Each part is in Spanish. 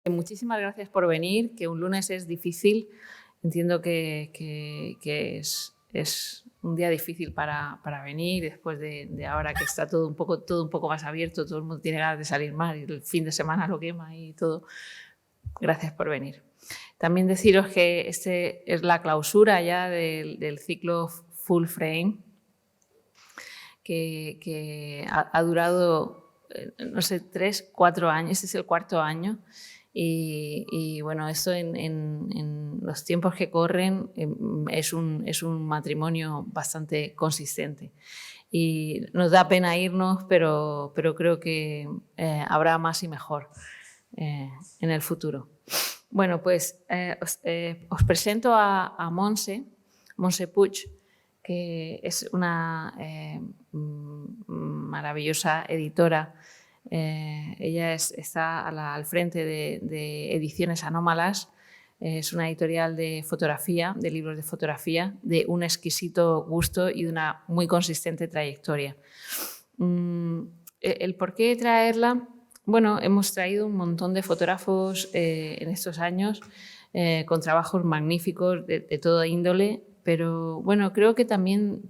Muchísimas gracias por venir, que un lunes es difícil. Entiendo que es un día difícil para venir después de ahora que está todo un poco más abierto, todo el mundo tiene ganas de salir más y el fin de semana lo quema y todo. Gracias por venir. También deciros que este es la clausura ya del ciclo Full Frame, que ha durado, no sé, 3, 4 años, este es el 4º año. Y bueno, esto en los tiempos que corren es un matrimonio bastante consistente. Y nos da pena irnos, pero creo que habrá más y mejor en el futuro. Bueno, pues os presento a Montse Puig, que es una maravillosa editora. Ella está al frente de Ediciones Anómalas. Es una editorial de fotografía, de libros de fotografía, de un exquisito gusto y de una muy consistente trayectoria. ¿El por qué traerla? Bueno, hemos traído un montón de fotógrafos en estos años con trabajos magníficos de toda índole, pero bueno, creo que también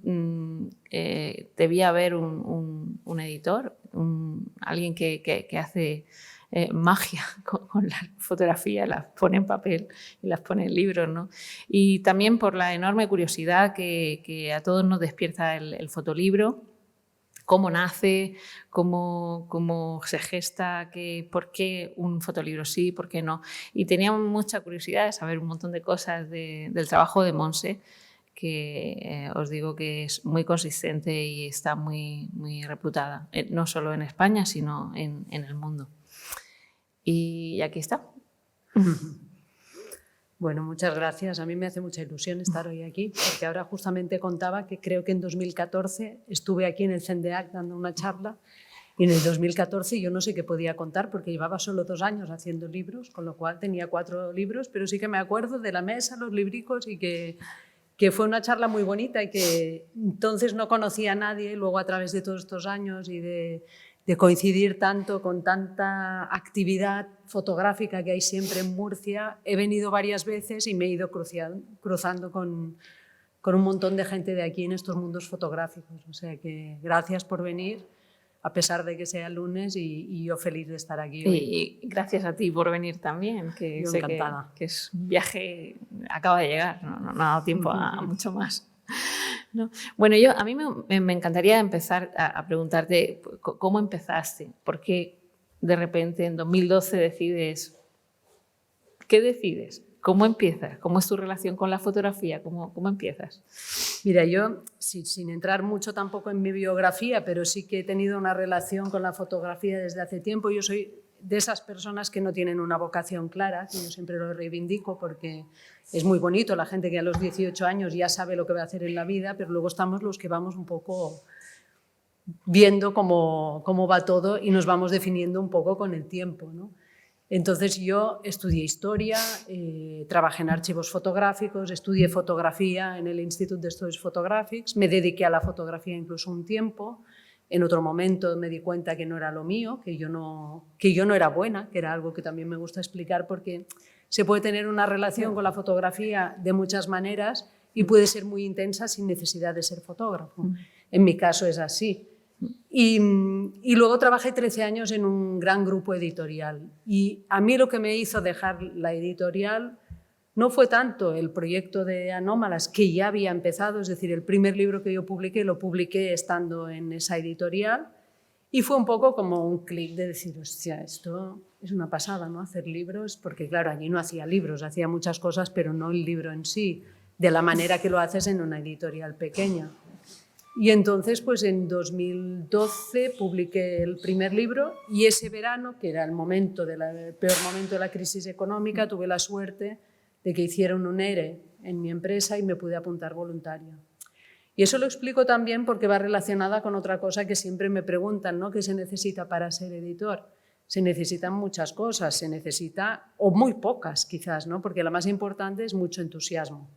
debía haber un editor, alguien que hace magia con la fotografía, las pone en papel y las pone en libros, ¿no? Y también por la enorme curiosidad que a todos nos despierta el fotolibro. Cómo nace, cómo se gesta, por qué un fotolibro sí, por qué no. Y teníamos mucha curiosidad de saber un montón de cosas del trabajo de Montse, que os digo que es muy consistente y está muy reputada, no solo en España, sino en el mundo. Y aquí está. Bueno, muchas gracias. A mí me hace mucha ilusión estar hoy aquí, porque ahora justamente contaba que creo que en 2014 estuve aquí en el CENDEAC dando una charla y en el 2014 yo no sé qué podía contar porque llevaba solo 2 años haciendo libros, con lo cual tenía 4 libros, pero sí que me acuerdo de la mesa, los libricos y que fue una charla muy bonita y que entonces no conocía a nadie y luego a través de todos estos años y de coincidir tanto con tanta actividad fotográfica que hay siempre en Murcia, he venido varias veces y me he ido cruzando con un montón de gente de aquí en estos mundos fotográficos. O sea que gracias por venir, a pesar de que sea lunes, y yo feliz de estar aquí hoy. Y gracias a ti por venir también, que yo sé encantada. que es un viaje, acaba de llegar, no ha dado tiempo a mucho más. ¿No? Bueno, a mí me encantaría empezar a preguntarte cómo empezaste, por qué de repente en 2012 decides, ¿qué decides? ¿Cómo empiezas? ¿Cómo es tu relación con la fotografía? ¿Cómo empiezas? Mira, yo, sin entrar mucho tampoco en mi biografía, pero sí que he tenido una relación con la fotografía desde hace tiempo. Yo soy de esas personas que no tienen una vocación clara, que yo siempre lo reivindico porque es muy bonito la gente que a los 18 años ya sabe lo que va a hacer en la vida, pero luego estamos los que vamos un poco viendo cómo va todo y nos vamos definiendo un poco con el tiempo, ¿no? Entonces yo estudié historia, trabajé en archivos fotográficos, estudié fotografía en el Institut d'Estudis Fotogràfics, me dediqué a la fotografía incluso un tiempo. En otro momento me di cuenta que no era lo mío, que yo no era buena, que era algo que también me gusta explicar porque se puede tener una relación con la fotografía de muchas maneras y puede ser muy intensa sin necesidad de ser fotógrafo. En mi caso es así. Y luego trabajé 13 años en un gran grupo editorial y a mí lo que me hizo dejar la editorial no fue tanto el proyecto de Anómalas, que ya había empezado, es decir, el primer libro que yo publiqué lo publiqué estando en esa editorial y fue un poco como un clic de decir, hostia, esto es una pasada, ¿no? Hacer libros, porque claro, allí no hacía libros, hacía muchas cosas, pero no el libro en sí, de la manera que lo haces en una editorial pequeña. Y entonces, pues en 2012 publiqué el primer libro y ese verano, que era el peor momento de la crisis económica, tuve la suerte de que hicieron un ERE en mi empresa y me pude apuntar voluntaria. Y eso lo explico también porque va relacionada con otra cosa que siempre me preguntan, ¿no? ¿Qué se necesita para ser editor? Se necesitan muchas cosas, se necesita, o muy pocas quizás, ¿no? Porque la más importante es mucho entusiasmo,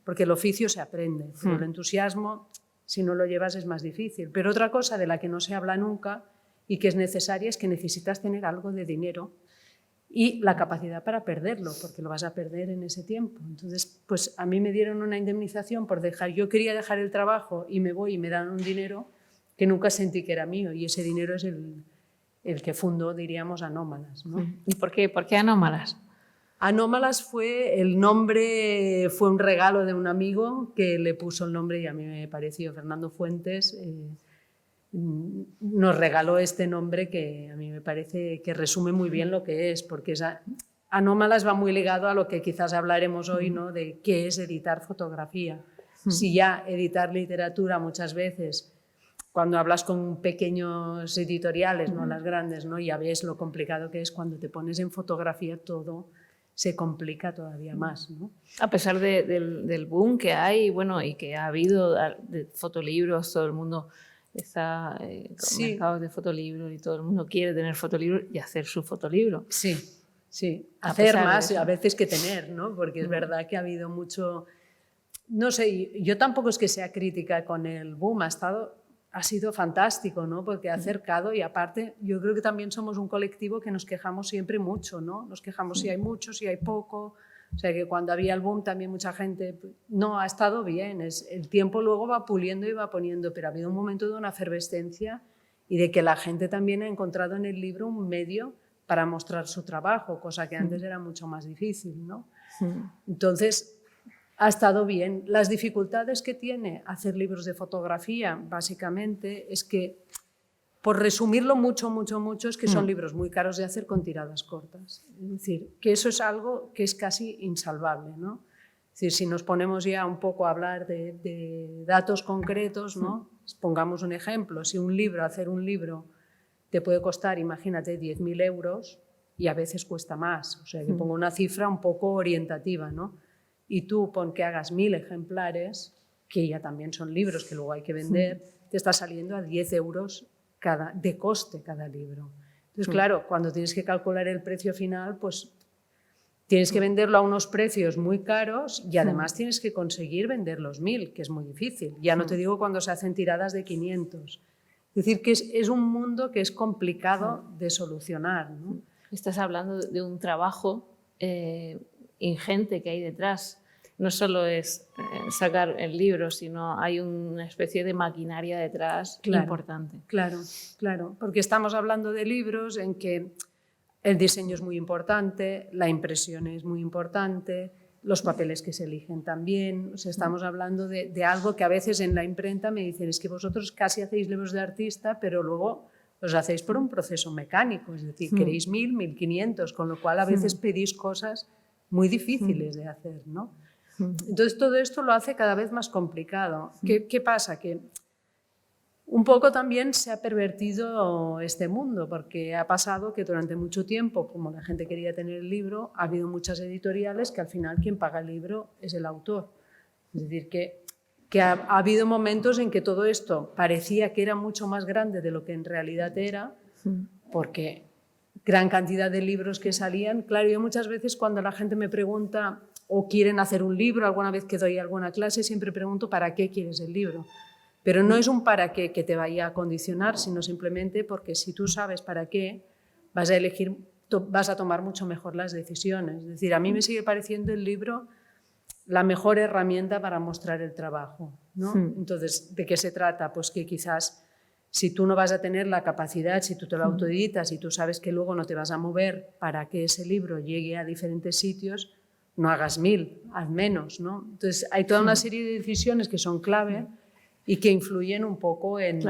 porque el oficio se aprende, pero el entusiasmo, si no lo llevas, es más difícil. Pero otra cosa de la que no se habla nunca y que es necesaria es que necesitas tener algo de dinero. y la capacidad para perderlo, porque lo vas a perder en ese tiempo. Entonces, pues a mí me dieron una indemnización por yo quería dejar el trabajo y me voy y me dan un dinero que nunca sentí que era mío, y ese dinero es el que fundó, diríamos, Anómalas, ¿no? ¿Y por qué Anómalas? Anómalas fue un regalo de un amigo que le puso el nombre, y a mí me pareció, Fernando Fuentes, nos regaló este nombre que a mí me parece que resume muy bien lo que es, porque Anómalas va muy ligado a lo que quizás hablaremos hoy, ¿no? De qué es editar fotografía. Si ya editar literatura muchas veces, cuando hablas con pequeños editoriales, no las grandes, ¿no? Ya ves lo complicado que es. Cuando te pones en fotografía todo se complica todavía más, ¿no? A pesar del boom que hay, bueno, y que ha habido de fotolibros, todo el mundo está con mercados de fotolibros y todo el mundo quiere tener fotolibros y hacer su fotolibro. Sí, sí. Hacer más a veces que tener, ¿no? Porque es verdad que ha habido mucho... No sé, yo tampoco es que sea crítica con el boom, ha sido fantástico, ¿no? Porque ha acercado, y aparte yo creo que también somos un colectivo que nos quejamos siempre mucho, ¿no? Nos quejamos si hay mucho, si hay poco. O sea, que cuando había el boom también mucha gente... No, ha estado bien. El tiempo luego va puliendo y va poniendo, pero ha habido un momento de una efervescencia y de que la gente también ha encontrado en el libro un medio para mostrar su trabajo, cosa que antes era mucho más difícil, ¿no? Entonces, ha estado bien. Las dificultades que tiene hacer libros de fotografía, básicamente, es que, por resumirlo mucho, es que son libros muy caros de hacer con tiradas cortas. Es decir, que eso es algo que es casi insalvable, ¿no? Es decir, si nos ponemos ya un poco a hablar de datos concretos, ¿no? Pongamos un ejemplo. Si hacer un libro te puede costar, imagínate, 10.000 euros, y a veces cuesta más. O sea, que pongo una cifra un poco orientativa, ¿no? Y tú pon que hagas 1.000 ejemplares, que ya también son libros que luego hay que vender, te está saliendo a 10 euros de coste cada libro. Entonces, claro, cuando tienes que calcular el precio final, pues tienes que venderlo a unos precios muy caros, y además tienes que conseguir vender los 1.000, que es muy difícil. Ya no te digo cuando se hacen tiradas de 500. Es decir, que es un mundo que es complicado de solucionar, ¿no? Estás hablando de un trabajo ingente que hay detrás. No solo es sacar el libro, sino hay una especie de maquinaria detrás importante. Claro, porque estamos hablando de libros en que el diseño es muy importante, la impresión es muy importante, los papeles que se eligen también. O sea, estamos hablando de algo que a veces en la imprenta me dicen, es que vosotros casi hacéis libros de artista, pero luego los hacéis por un proceso mecánico, es decir, queréis 1.000, 1.500, con lo cual a veces pedís cosas muy difíciles de hacer, ¿no? Entonces todo esto lo hace cada vez más complicado. ¿Qué pasa? Que un poco también se ha pervertido este mundo, porque ha pasado que durante mucho tiempo, como la gente quería tener el libro, ha habido muchas editoriales que al final quien paga el libro es el autor. Es decir, que ha habido momentos en que todo esto parecía que era mucho más grande de lo que en realidad era, porque gran cantidad de libros que salían. Claro, yo muchas veces cuando la gente me pregunta o quieren hacer un libro, alguna vez que doy alguna clase, siempre pregunto ¿para qué quieres el libro? Pero no es un para qué que te vaya a condicionar, sino simplemente porque si tú sabes para qué, vas a tomar mucho mejor las decisiones. Es decir, a mí me sigue pareciendo el libro la mejor herramienta para mostrar el trabajo, ¿no? Entonces, ¿de qué se trata? Pues que quizás si tú no vas a tener la capacidad, si tú te lo autoeditas y tú sabes que luego no te vas a mover para que ese libro llegue a diferentes sitios, no hagas 1.000, haz menos, ¿no? Entonces, hay toda una serie de decisiones que son clave y que influyen un poco en...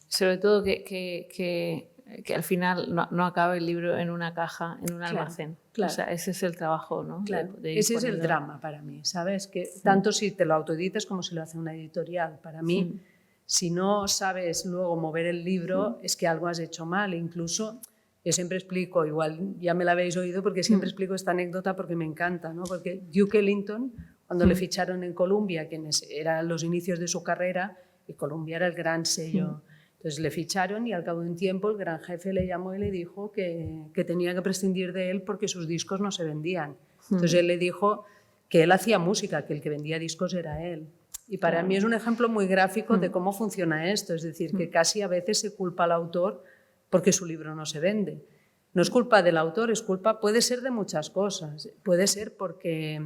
Sobre todo que al final no acabe el libro en una caja, en un almacén. Claro. O sea, ese es el trabajo, ¿no? Claro. Ese es el drama para mí, ¿sabes? Que tanto si te lo autoeditas como si lo hace una editorial. Para mí, si no sabes luego mover el libro, es que algo has hecho mal. Incluso, yo siempre explico, igual ya me la habéis oído porque siempre explico esta anécdota porque me encanta, ¿no? Porque Duke Ellington, cuando le ficharon en Columbia, que eran los inicios de su carrera, y Columbia era el gran sello... Entonces le ficharon y al cabo de un tiempo el gran jefe le llamó y le dijo que tenía que prescindir de él porque sus discos no se vendían. Entonces él le dijo que él hacía música, que el que vendía discos era él. Y para mí es un ejemplo muy gráfico de cómo funciona esto. Es decir, que casi a veces se culpa al autor porque su libro no se vende. No es culpa del autor, es culpa, puede ser de muchas cosas. Puede ser porque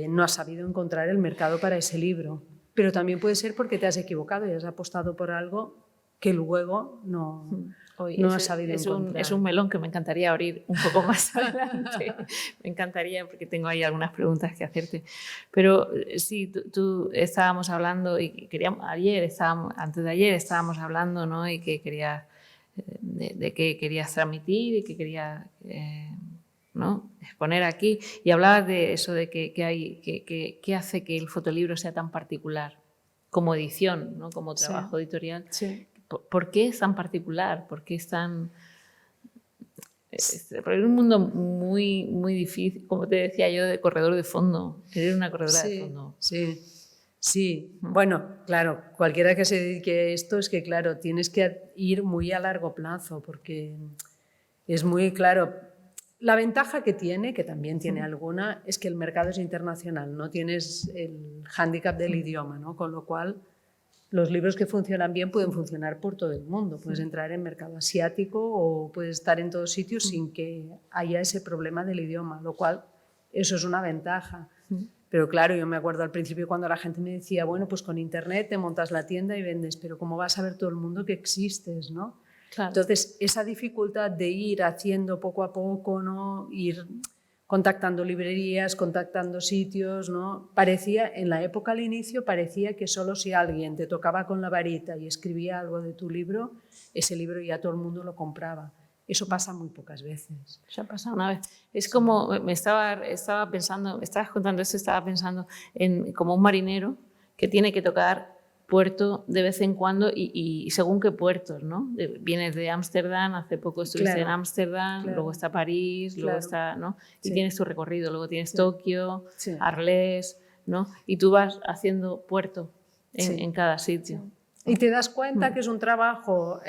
no has sabido encontrar el mercado para ese libro, pero también puede ser porque te has equivocado y has apostado por algo que luego no has sabido encontrar. Es un melón que me encantaría abrir un poco más adelante. Me encantaría, porque tengo ahí algunas preguntas que hacerte. Pero sí, tú estábamos hablando, y antes de ayer estábamos hablando, ¿no? Y que querías, de qué querías transmitir y que querías ¿no? exponer aquí. Y hablabas de eso, de qué hace que el fotolibro sea tan particular como edición, ¿no? Como trabajo editorial. Sí. ¿Por qué es tan particular? ¿Por qué es tan...? Porque es un mundo muy, muy difícil, como te decía yo, de corredor de fondo. Eres una corredora de fondo. Sí. Bueno, claro, cualquiera que se dedique a esto es que, claro, tienes que ir muy a largo plazo porque es muy claro. La ventaja que tiene, que también tiene alguna, es que el mercado es internacional, no tienes el hándicap del idioma, ¿no? Con lo cual los libros que funcionan bien pueden funcionar por todo el mundo. Puedes entrar en mercado asiático o puedes estar en todos sitios sin que haya ese problema del idioma, lo cual eso es una ventaja. Pero claro, yo me acuerdo al principio cuando la gente me decía, bueno, pues con internet te montas la tienda y vendes, pero ¿cómo va a saber todo el mundo que existes, no? Claro. Entonces, esa dificultad de ir haciendo poco a poco, ¿no? Ir contactando librerías, contactando sitios, ¿no? Parecía, en la época al inicio, parecía que solo si alguien te tocaba con la varita y escribía algo de tu libro, ese libro ya todo el mundo lo compraba. Eso pasa muy pocas veces. Eso ha pasado una vez. Es como, estaba pensando, me estabas contando esto, estaba pensando en como un marinero que tiene que tocar puerto de vez en cuando y según qué puertos, ¿no? Vienes de Ámsterdam, hace poco estuviste en Ámsterdam, luego está París, luego está, ¿no? Y tienes tu recorrido, luego tienes Tokio, Arles, ¿no? Y tú vas haciendo puerto en cada sitio. Y te das cuenta que es un trabajo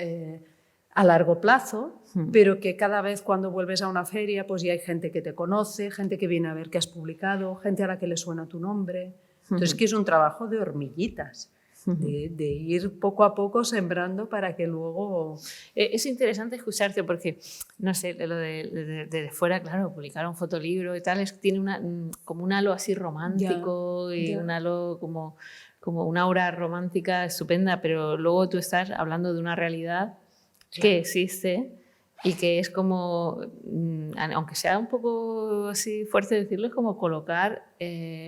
a largo plazo, pero que cada vez cuando vuelves a una feria, pues ya hay gente que te conoce, gente que viene a ver qué has publicado, gente a la que le suena tu nombre. Entonces, que es un trabajo de hormiguitas. De ir poco a poco sembrando para que luego... Es interesante escucharte porque, no sé, lo de fuera, claro, publicar un fotolibro y tal, tiene como un halo así romántico y un halo como una aura romántica estupenda, pero luego tú estás hablando de una realidad que existe y que es como, aunque sea un poco así fuerte decirlo, es como colocar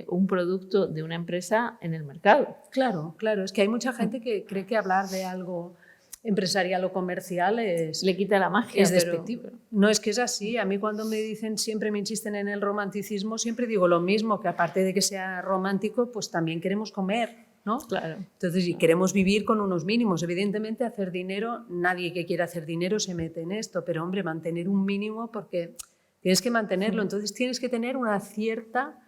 un producto de una empresa en el mercado. Claro, es que hay mucha gente que cree que hablar de algo empresarial o comercial le quita la magia. Es despectivo. No, es que es así. A mí cuando me dicen, siempre me insisten en el romanticismo, siempre digo lo mismo, que aparte de que sea romántico, pues también queremos comer, ¿no? Claro. Entonces, y queremos vivir con unos mínimos. Evidentemente, hacer dinero, nadie que quiera hacer dinero se mete en esto, pero hombre, mantener un mínimo porque tienes que mantenerlo. Entonces, tienes que tener una cierta,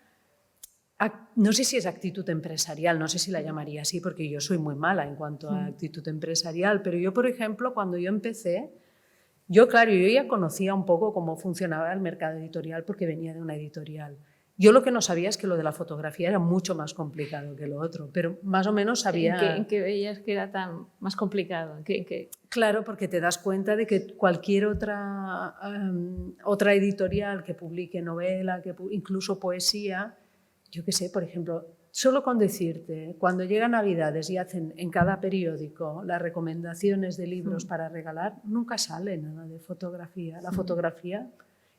no sé si es actitud empresarial, no sé si la llamaría así, porque yo soy muy mala en cuanto a actitud empresarial, pero yo, por ejemplo, cuando yo empecé, yo ya conocía un poco cómo funcionaba el mercado editorial porque venía de una editorial. Yo lo que no sabía es que lo de la fotografía era mucho más complicado que lo otro, pero más o menos sabía... ¿En qué veías que era tan más complicado? Claro, porque te das cuenta de que cualquier otra editorial que publique novela, incluso poesía, yo qué sé, por ejemplo, solo con decirte, cuando llega Navidades y hacen en cada periódico las recomendaciones de libros para regalar, nunca sale nada de fotografía. La fotografía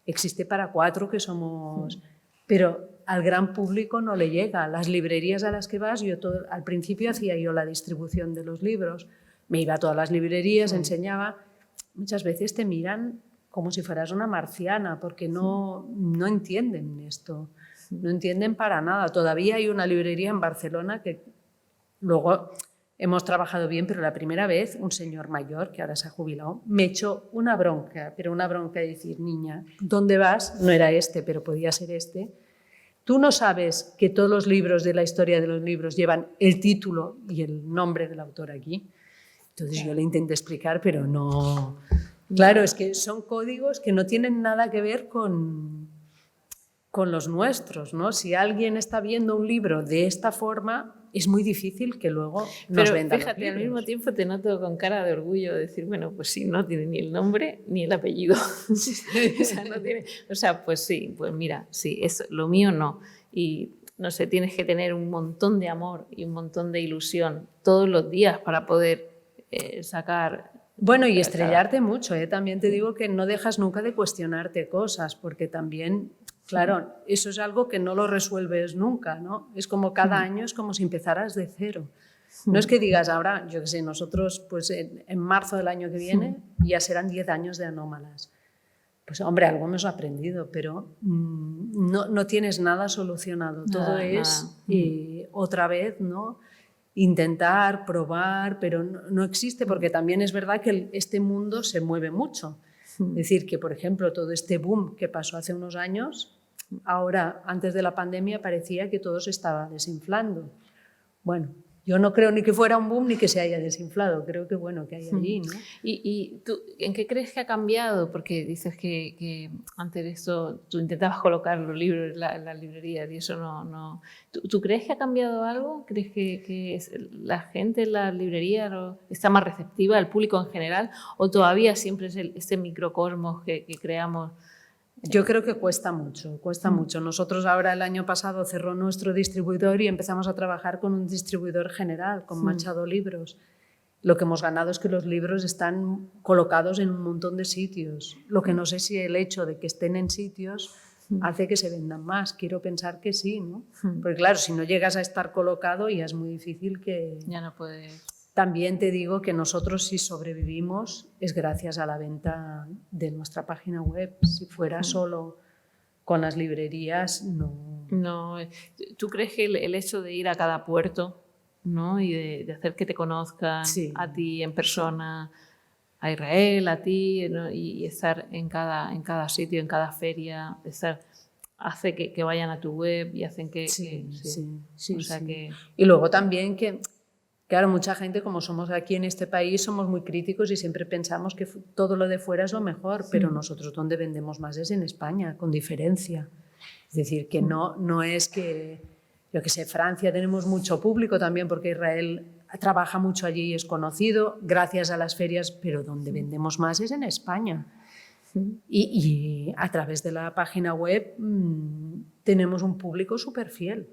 existe para 4 que somos... Pero al gran público no le llega. Las librerías a las que vas, al principio hacía yo la distribución de los libros, me iba a todas las librerías, enseñaba. Muchas veces te miran como si fueras una marciana, porque no entienden esto, no entienden para nada. Todavía hay una librería en Barcelona que luego hemos trabajado bien, pero la primera vez un señor mayor, que ahora se ha jubilado, me echó una bronca, pero una bronca de decir, niña, ¿dónde vas? No era este, pero podía ser este. Tú no sabes que todos los libros de la historia de los libros llevan el título y el nombre del autor aquí. Entonces yo le intenté explicar, pero no... Claro, es que son códigos que no tienen nada que ver con los nuestros, ¿no? Si alguien está viendo un libro de esta forma, es muy difícil que luego nos Pero vendan fíjate, los al libros. mismo tiempo te noto con cara de orgullo de decir, bueno, pues sí, no tiene ni el nombre ni el apellido. O sea, no tiene, o sea, pues sí, pues mira, sí, eso, lo mío no. Y no sé, tienes que tener un montón de amor y un montón de ilusión todos los días para poder sacar... Bueno, y estrellarte mucho, ¿eh? También te digo que no dejas nunca de cuestionarte cosas, porque también, claro, eso es algo que no lo resuelves nunca, ¿no? Es como cada año, es como si empezaras de cero. No es que digas ahora, yo qué sé, nosotros pues en marzo del año que viene ya serán 10 años de Anómalas. Pues hombre, algo hemos aprendido, pero no tienes nada solucionado. Todo es otra vez, ¿no? Intentar, probar, pero no existe, porque también es verdad que este mundo se mueve mucho. Es decir, que por ejemplo todo este boom que pasó hace unos años, ahora antes de la pandemia parecía que todo se estaba desinflando. Bueno, yo no creo ni que fuera un boom ni que se haya desinflado, creo que bueno, que hay allí, ¿no? ¿Y tú en qué crees que ha cambiado? Porque dices que antes de esto tú intentabas colocar los libros en la librería y eso no... ¿Tú crees que ha cambiado algo? ¿Crees que la gente en la librería está más receptiva, el público en general, o todavía siempre es este microcosmos que creamos? Yo creo que cuesta mucho, cuesta mucho. Nosotros ahora el año pasado cerró nuestro distribuidor y empezamos a trabajar con un distribuidor general, con Machado Libros. Lo que hemos ganado es que los libros están colocados en un montón de sitios. Lo que no sé si el hecho de que estén en sitios hace que se vendan más. Quiero pensar que sí, ¿no? Porque claro, si no llegas a estar colocado ya es muy difícil que... Ya no puedes... También te digo que nosotros si sobrevivimos es gracias a la venta de nuestra página web. Si fuera solo con las librerías, no. No, ¿tú crees que el hecho de ir a cada puerto, ¿no? Y de hacer que te conozcan a ti en persona, a Israel, a ti, ¿no? y estar en cada sitio, en cada feria, hace que vayan a tu web y hacen que... Sí. O sea que... Y luego también que... Claro, mucha gente, como somos aquí en este país, somos muy críticos y siempre pensamos que todo lo de fuera es lo mejor, pero nosotros donde vendemos más es en España, con diferencia. Es decir, que no es que, yo que sé, Francia tenemos mucho público también porque Israel trabaja mucho allí y es conocido gracias a las ferias, pero donde vendemos más es en España. Y a través de la página web tenemos un público súper fiel.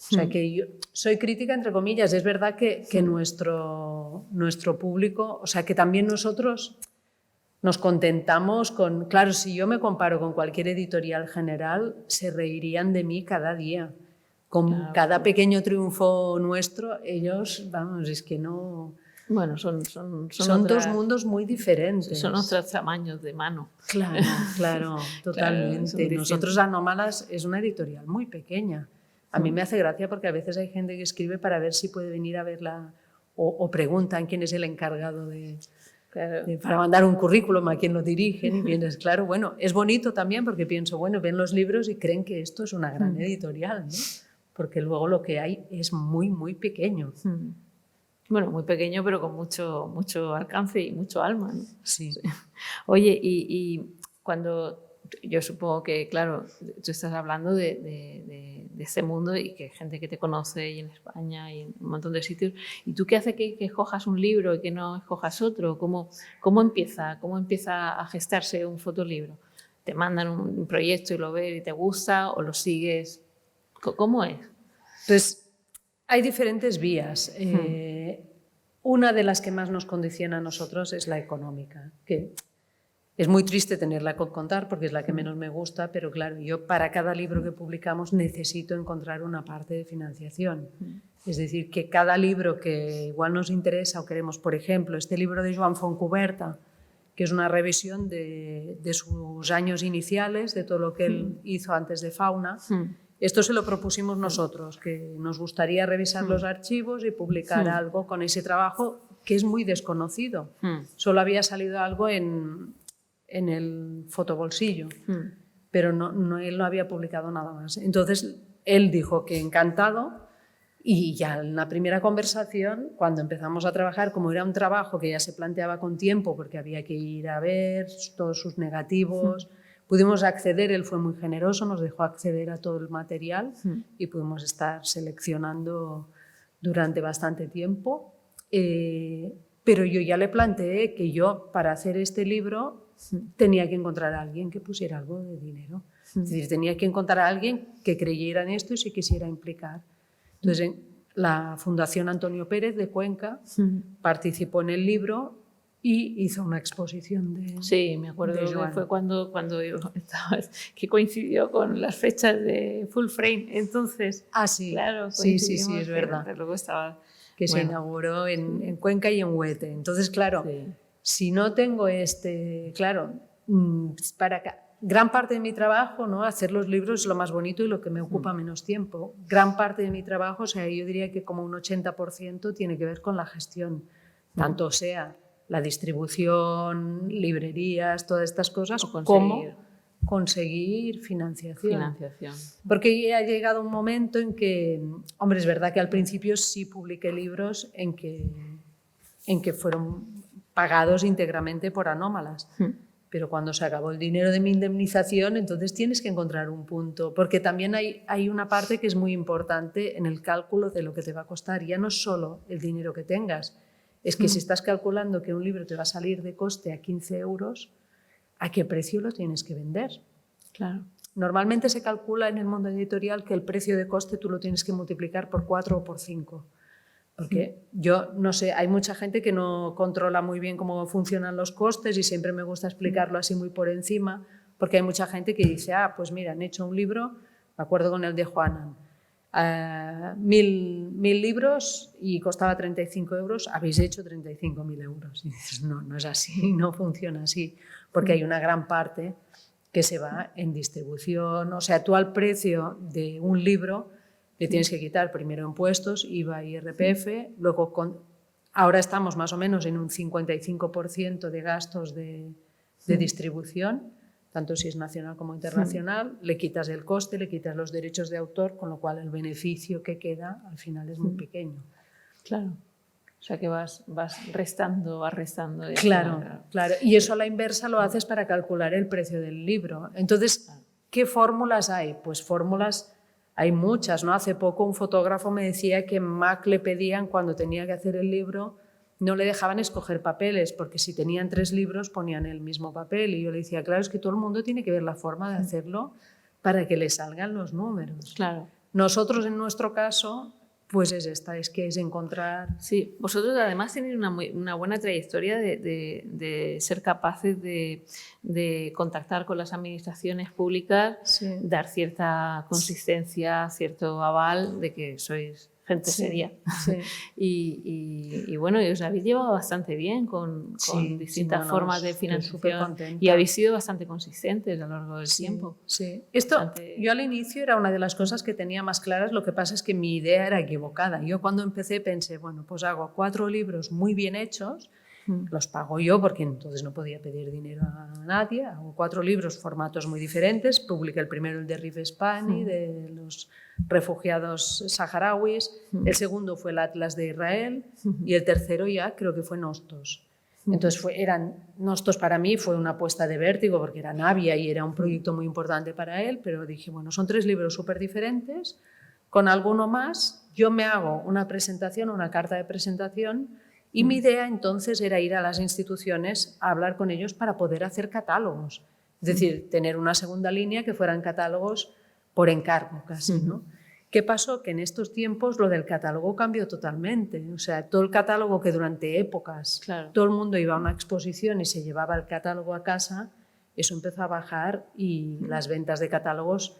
O sea, que yo soy crítica entre comillas. Es verdad que nuestro público, o sea, que también nosotros nos contentamos con... Claro, si yo me comparo con cualquier editorial general, se reirían de mí cada día. Con cada pequeño triunfo nuestro, ellos, vamos, es que no... Bueno, son dos mundos muy diferentes. Son otros tamaños de mano. Claro, totalmente. Claro, nosotros Anómalas es una editorial muy pequeña. A mí me hace gracia porque a veces hay gente que escribe para ver si puede venir a verla o preguntan quién es el encargado para mandar un currículum a quien lo dirigen y vienes, claro, bueno, es bonito también porque pienso, bueno, ven los libros y creen que esto es una gran editorial, ¿no? Porque luego lo que hay es muy, muy pequeño. Bueno, muy pequeño pero con mucho alcance y mucho alma, ¿no? Sí. Oye, y cuando... Yo supongo que, claro, tú estás hablando de ese mundo y que hay gente que te conoce y en España y en un montón de sitios. ¿Y tú qué hace que escojas un libro y que no escojas otro? ¿Cómo empieza a gestarse un fotolibro? ¿Te mandan un proyecto y lo ves y te gusta o lo sigues? ¿Cómo es? Pues hay diferentes vías. Una de las que más nos condiciona a nosotros es la económica, que es muy triste tenerla que contar porque es la que menos me gusta, pero claro, yo para cada libro que publicamos necesito encontrar una parte de financiación. Es decir, que cada libro que igual nos interesa o queremos, por ejemplo, este libro de Joan Fontcuberta, que es una revisión de sus años iniciales, de todo lo que él hizo antes de Fauna. Esto se lo propusimos nosotros, que nos gustaría revisar los archivos y publicar algo con ese trabajo que es muy desconocido. Solo había salido algo en el fotobolsillo, pero él no había publicado nada más. Entonces, él dijo que encantado y ya en la primera conversación, cuando empezamos a trabajar, como era un trabajo que ya se planteaba con tiempo porque había que ir a ver todos sus negativos, pudimos acceder, él fue muy generoso, nos dejó acceder a todo el material y pudimos estar seleccionando durante bastante tiempo, pero yo ya le planteé que yo para hacer este libro tenía que encontrar a alguien que pusiera algo de dinero. Es decir, tenía que encontrar a alguien que creyera en esto y se quisiera implicar. Entonces, la Fundación Antonio Pérez de Cuenca participó en el libro y hizo una exposición de Sí, me acuerdo que fue cuando yo estaba, que coincidió con las fechas de Full Frame. Entonces, sí. Claro, sí, es verdad. Luego estaba, que se inauguró en Cuenca y en Huete. Entonces, claro, si no tengo claro, gran parte de mi trabajo, ¿no? Hacer los libros es lo más bonito y lo que me ocupa menos tiempo. Gran parte de mi trabajo, o sea, yo diría que como un 80% tiene que ver con la gestión, tanto sea la distribución, librerías, todas estas cosas, como conseguir financiación. Porque ya ha llegado un momento en que, hombre, es verdad que al principio sí publiqué libros en que fueron pagados íntegramente por Anómalas. Pero cuando se acabó el dinero de mi indemnización, entonces tienes que encontrar un punto, porque también hay una parte que es muy importante en el cálculo de lo que te va a costar. Ya no es solo el dinero que tengas, es que si estás calculando que un libro te va a salir de coste a 15 euros, ¿a qué precio lo tienes que vender? Claro. Normalmente se calcula en el mundo editorial que el precio de coste tú lo tienes que multiplicar por 4 o por 5. Porque yo no sé, hay mucha gente que no controla muy bien cómo funcionan los costes y siempre me gusta explicarlo así muy por encima, porque hay mucha gente que dice, pues mira, han hecho un libro, me acuerdo con el de Juanan, 1000 libros y costaba 35 euros, habéis hecho 35.000 euros. Y dices, no es así, no funciona así, porque hay una gran parte que se va en distribución, o sea, tú al precio de un libro le tienes que quitar primero impuestos, IVA y IRPF, luego ahora estamos más o menos en un 55% de gastos de distribución, tanto si es nacional como internacional, le quitas el coste, le quitas los derechos de autor, con lo cual el beneficio que queda al final es muy pequeño. Claro. O sea que vas restando. Claro. Y eso a la inversa lo haces para calcular el precio del libro. Entonces, ¿qué fórmulas hay? Pues fórmulas hay muchas, ¿no? Hace poco un fotógrafo me decía que en Mac le pedían, cuando tenía que hacer el libro, no le dejaban escoger papeles, porque si tenían 3 libros ponían el mismo papel. Y yo le decía, claro, es que todo el mundo tiene que ver la forma de hacerlo para que le salgan los números. Claro. Nosotros, en nuestro caso, pues es encontrar... Sí, vosotros además tenéis una buena trayectoria de ser capaces de contactar con las administraciones públicas, dar cierta consistencia, cierto aval de que sois gente seria. Y bueno, y os habéis llevado bastante bien con distintas formas de financiación y habéis sido bastante consistentes a lo largo del tiempo. Sí. Esto, yo al inicio era una de las cosas que tenía más claras, lo que pasa es que mi idea era equivocada. Yo cuando empecé pensé, bueno, pues hago 4 libros muy bien hechos, los pago yo porque entonces no podía pedir dinero a nadie, hago 4 libros, formatos muy diferentes, publiqué el primero, el de Rif Spani, de los refugiados saharauis, el segundo fue el Atlas de Israel y el tercero ya creo que fue Nostos. Entonces Nostos para mí fue una apuesta de vértigo porque era Navia y era un proyecto muy importante para él, pero dije, bueno, son 3 libros súper diferentes, con alguno más yo me hago una presentación, una carta de presentación y mi idea entonces era ir a las instituciones a hablar con ellos para poder hacer catálogos, es decir, tener una segunda línea que fueran catálogos por encargo casi, ¿no? ¿Qué pasó? Que en estos tiempos lo del catálogo cambió totalmente. O sea, todo el catálogo que durante épocas todo el mundo iba a una exposición y se llevaba el catálogo a casa, eso empezó a bajar y las ventas de catálogos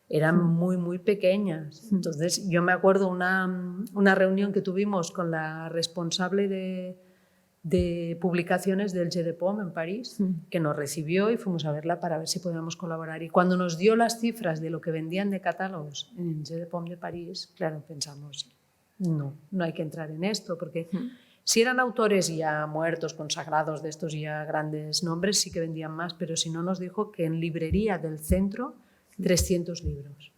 eran muy, muy pequeñas. Entonces, yo me acuerdo una reunión que tuvimos con la responsable de publicaciones del Jeu de Paume en París, que nos recibió y fuimos a verla para ver si podíamos colaborar. Y cuando nos dio las cifras de lo que vendían de catálogos en el Jeu de Paume de París, claro, pensamos, no hay que entrar en esto, porque si eran autores ya muertos, consagrados, de estos ya grandes nombres, sí que vendían más, pero si no, nos dijo que en librería del centro 300 libros.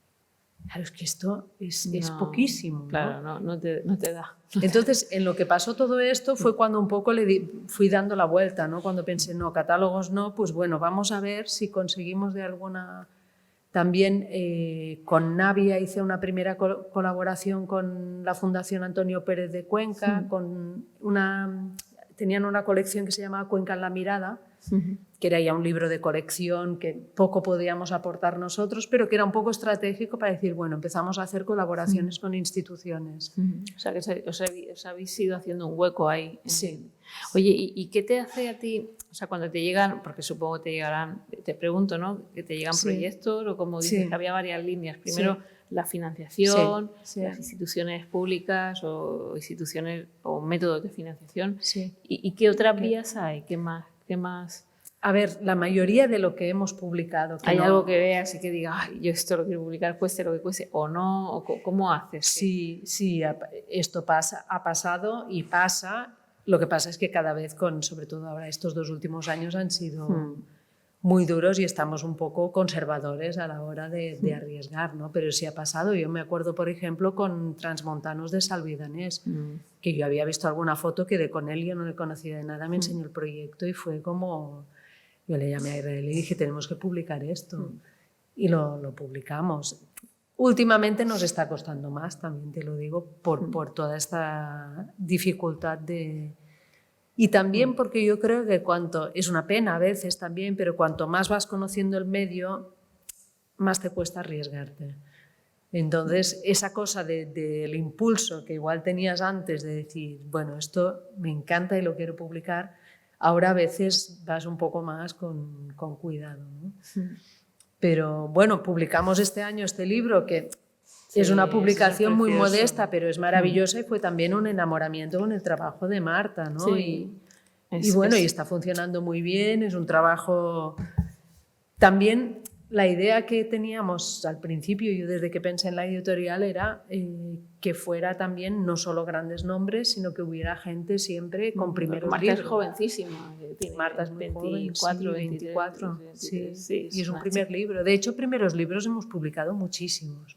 Claro, es que esto es poquísimo, ¿no? Claro, no te da. Entonces, en lo que pasó todo esto fue cuando un poco fui dando la vuelta, ¿no? Cuando pensé, no, catálogos no, pues bueno, vamos a ver si conseguimos de alguna... También con Navia hice una primera colaboración con la Fundación Antonio Pérez de Cuenca, tenían una colección que se llamaba Cuenca en la mirada, que era ya un libro de colección que poco podíamos aportar nosotros, pero que era un poco estratégico para decir, bueno, empezamos a hacer colaboraciones con instituciones. O sea, que os habéis ido haciendo un hueco ahí. Sí. Oye, ¿y qué te hace a ti, o sea, cuando te llegan, porque supongo que te llegarán, te pregunto, ¿no? Que te llegan proyectos o como dices, que había varias líneas. Primero, la financiación, las instituciones públicas o instituciones o métodos de financiación. ¿Y qué otras vías hay? ¿Qué más? A ver, la mayoría de lo que hemos publicado... ¿Hay algo que veas y que diga, yo esto lo quiero publicar, cueste lo que cueste, o no? ¿O cómo haces? Sí, esto ha pasado y pasa. Lo que pasa es que cada vez, sobre todo ahora estos 2 últimos años, han sido muy duros y estamos un poco conservadores a la hora de arriesgar, ¿no? Pero sí ha pasado. Yo me acuerdo, por ejemplo, con Transmontanos de Salvi Danés, que yo había visto alguna foto que con él yo no le conocía de nada, me enseñó el proyecto y fue como... Yo le llamé a Israel y le dije, tenemos que publicar esto. Y lo publicamos. Últimamente nos está costando más, también te lo digo, por toda esta dificultad de... Y también porque yo creo que es una pena a veces también, pero cuanto más vas conociendo el medio, más te cuesta arriesgarte. Entonces, esa cosa del impulso que igual tenías antes de decir, bueno, esto me encanta y lo quiero publicar, ahora a veces vas un poco más con cuidado, ¿no? Pero bueno, publicamos este año este libro que es una publicación muy modesta, pero es maravillosa y fue también un enamoramiento con el trabajo de Marta, ¿no? Sí. Y bueno, y está funcionando muy bien, es un trabajo... También la idea que teníamos al principio, yo desde que pensé en la editorial, era que fuera también no solo grandes nombres, sino que hubiera gente siempre con primeros Marta libros. Es jovencísima. Marta es 24, 24. Sí. Y es un primer primer libro. De hecho, primeros libros hemos publicado muchísimos.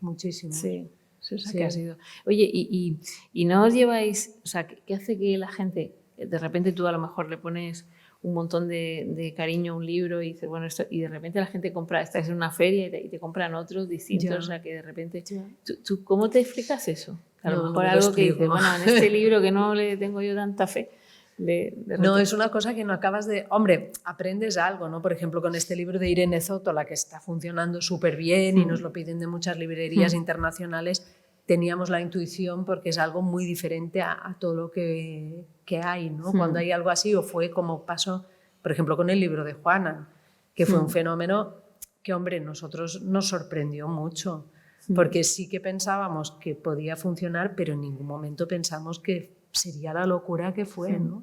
Sí, eso que ha sido. Oye, ¿y no os lleváis, o sea, qué hace que la gente, de repente tú a lo mejor le pones un montón de cariño a un libro y dices, bueno, esto, y de repente la gente compra, estás en una feria y te compran otros distintos, o sea, que de repente... ¿Tú cómo te explicas eso? A lo mejor algo que dices, bueno, en este libro que no le tengo yo tanta fe... No, es una cosa que no acabas de... Hombre, aprendes algo, ¿no? Por ejemplo, con este libro de Irene Zoto, la que está funcionando súper bien y nos lo piden de muchas librerías internacionales, teníamos la intuición porque es algo muy diferente a todo lo que hay, ¿no? Cuando hay algo así, o fue como pasó, por ejemplo, con el libro de Juana, que fue un fenómeno que, hombre, nosotros nos sorprendió mucho, porque sí que pensábamos que podía funcionar, pero en ningún momento pensamos que sería la locura que fue, ¿no?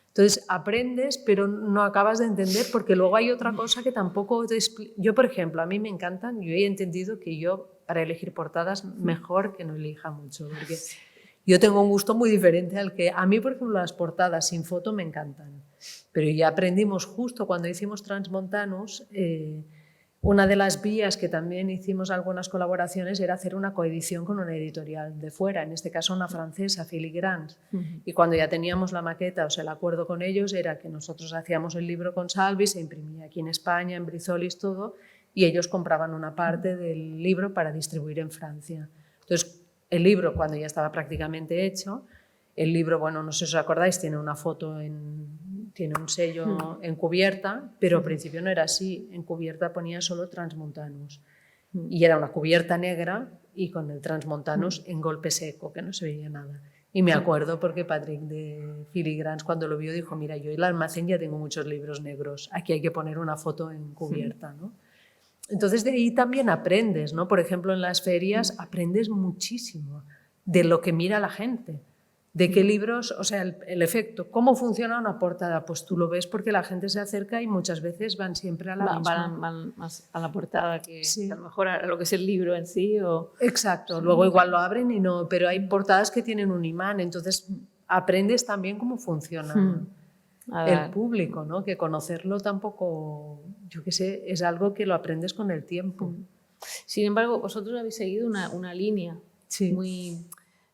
Entonces aprendes, pero no acabas de entender, porque luego hay otra cosa que tampoco te explico. Yo, por ejemplo, a mí me encantan, yo he entendido que yo para elegir portadas mejor que no elija mucho, porque yo tengo un gusto muy diferente al que... A mí, por ejemplo, las portadas sin foto me encantan, pero ya aprendimos justo cuando hicimos Transmontanos, una de las vías que también hicimos algunas colaboraciones era hacer una coedición con una editorial de fuera, en este caso una francesa, Filigrans. Y cuando ya teníamos la maqueta, o sea, el acuerdo con ellos era que nosotros hacíamos el libro con Salvi, se imprimía aquí en España, en Brizolis, todo, y ellos compraban una parte del libro para distribuir en Francia. Entonces, el libro, cuando ya estaba prácticamente hecho, el libro, bueno, no sé si os acordáis, tiene una foto tiene un sello en cubierta, pero al principio no era así. En cubierta ponía solo Transmontanos. Y era una cubierta negra y con el Transmontanos en golpe seco, que no se veía nada. Y me acuerdo porque Patrick de Filigrans, cuando lo vio, dijo, mira, yo en el almacén ya tengo muchos libros negros, aquí hay que poner una foto en cubierta, ¿no? Entonces de ahí también aprendes, ¿no? Por ejemplo, en las ferias aprendes muchísimo de lo que mira la gente. ¿De qué libros? O sea, el efecto. ¿Cómo funciona una portada? Pues tú lo ves porque la gente se acerca y muchas veces van siempre a la misma. Van más a la portada que a lo mejor a lo que es el libro en sí. Exacto. Luego igual lo abren y no, pero hay portadas que tienen un imán, entonces aprendes también cómo funciona el público, ¿no? Que conocerlo tampoco, yo qué sé, es algo que lo aprendes con el tiempo. Sin embargo, vosotros habéis seguido una línea muy...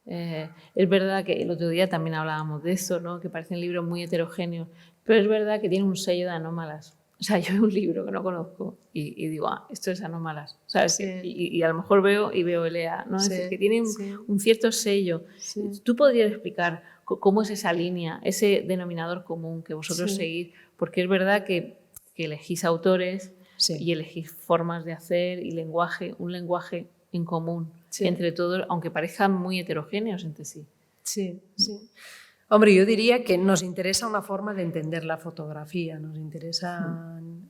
es verdad que el otro día también hablábamos de eso, ¿no? Que parecen libros muy heterogéneos, pero es verdad que tiene un sello de anómalas. O sea, yo veo un libro que no conozco y digo, esto es Anómalas, ¿sabes? Sí. Y a lo mejor veo Elea, ¿no? Sí, Es que tiene un cierto sello. Sí. ¿Tú podrías explicar cómo es esa línea, ese denominador común que vosotros seguís? Porque es verdad que elegís autores y elegís formas de hacer y un lenguaje en común entre todos, aunque parezcan muy heterogéneos entre sí. Sí, sí. Hombre, yo diría que nos interesa una forma de entender la fotografía, nos interesan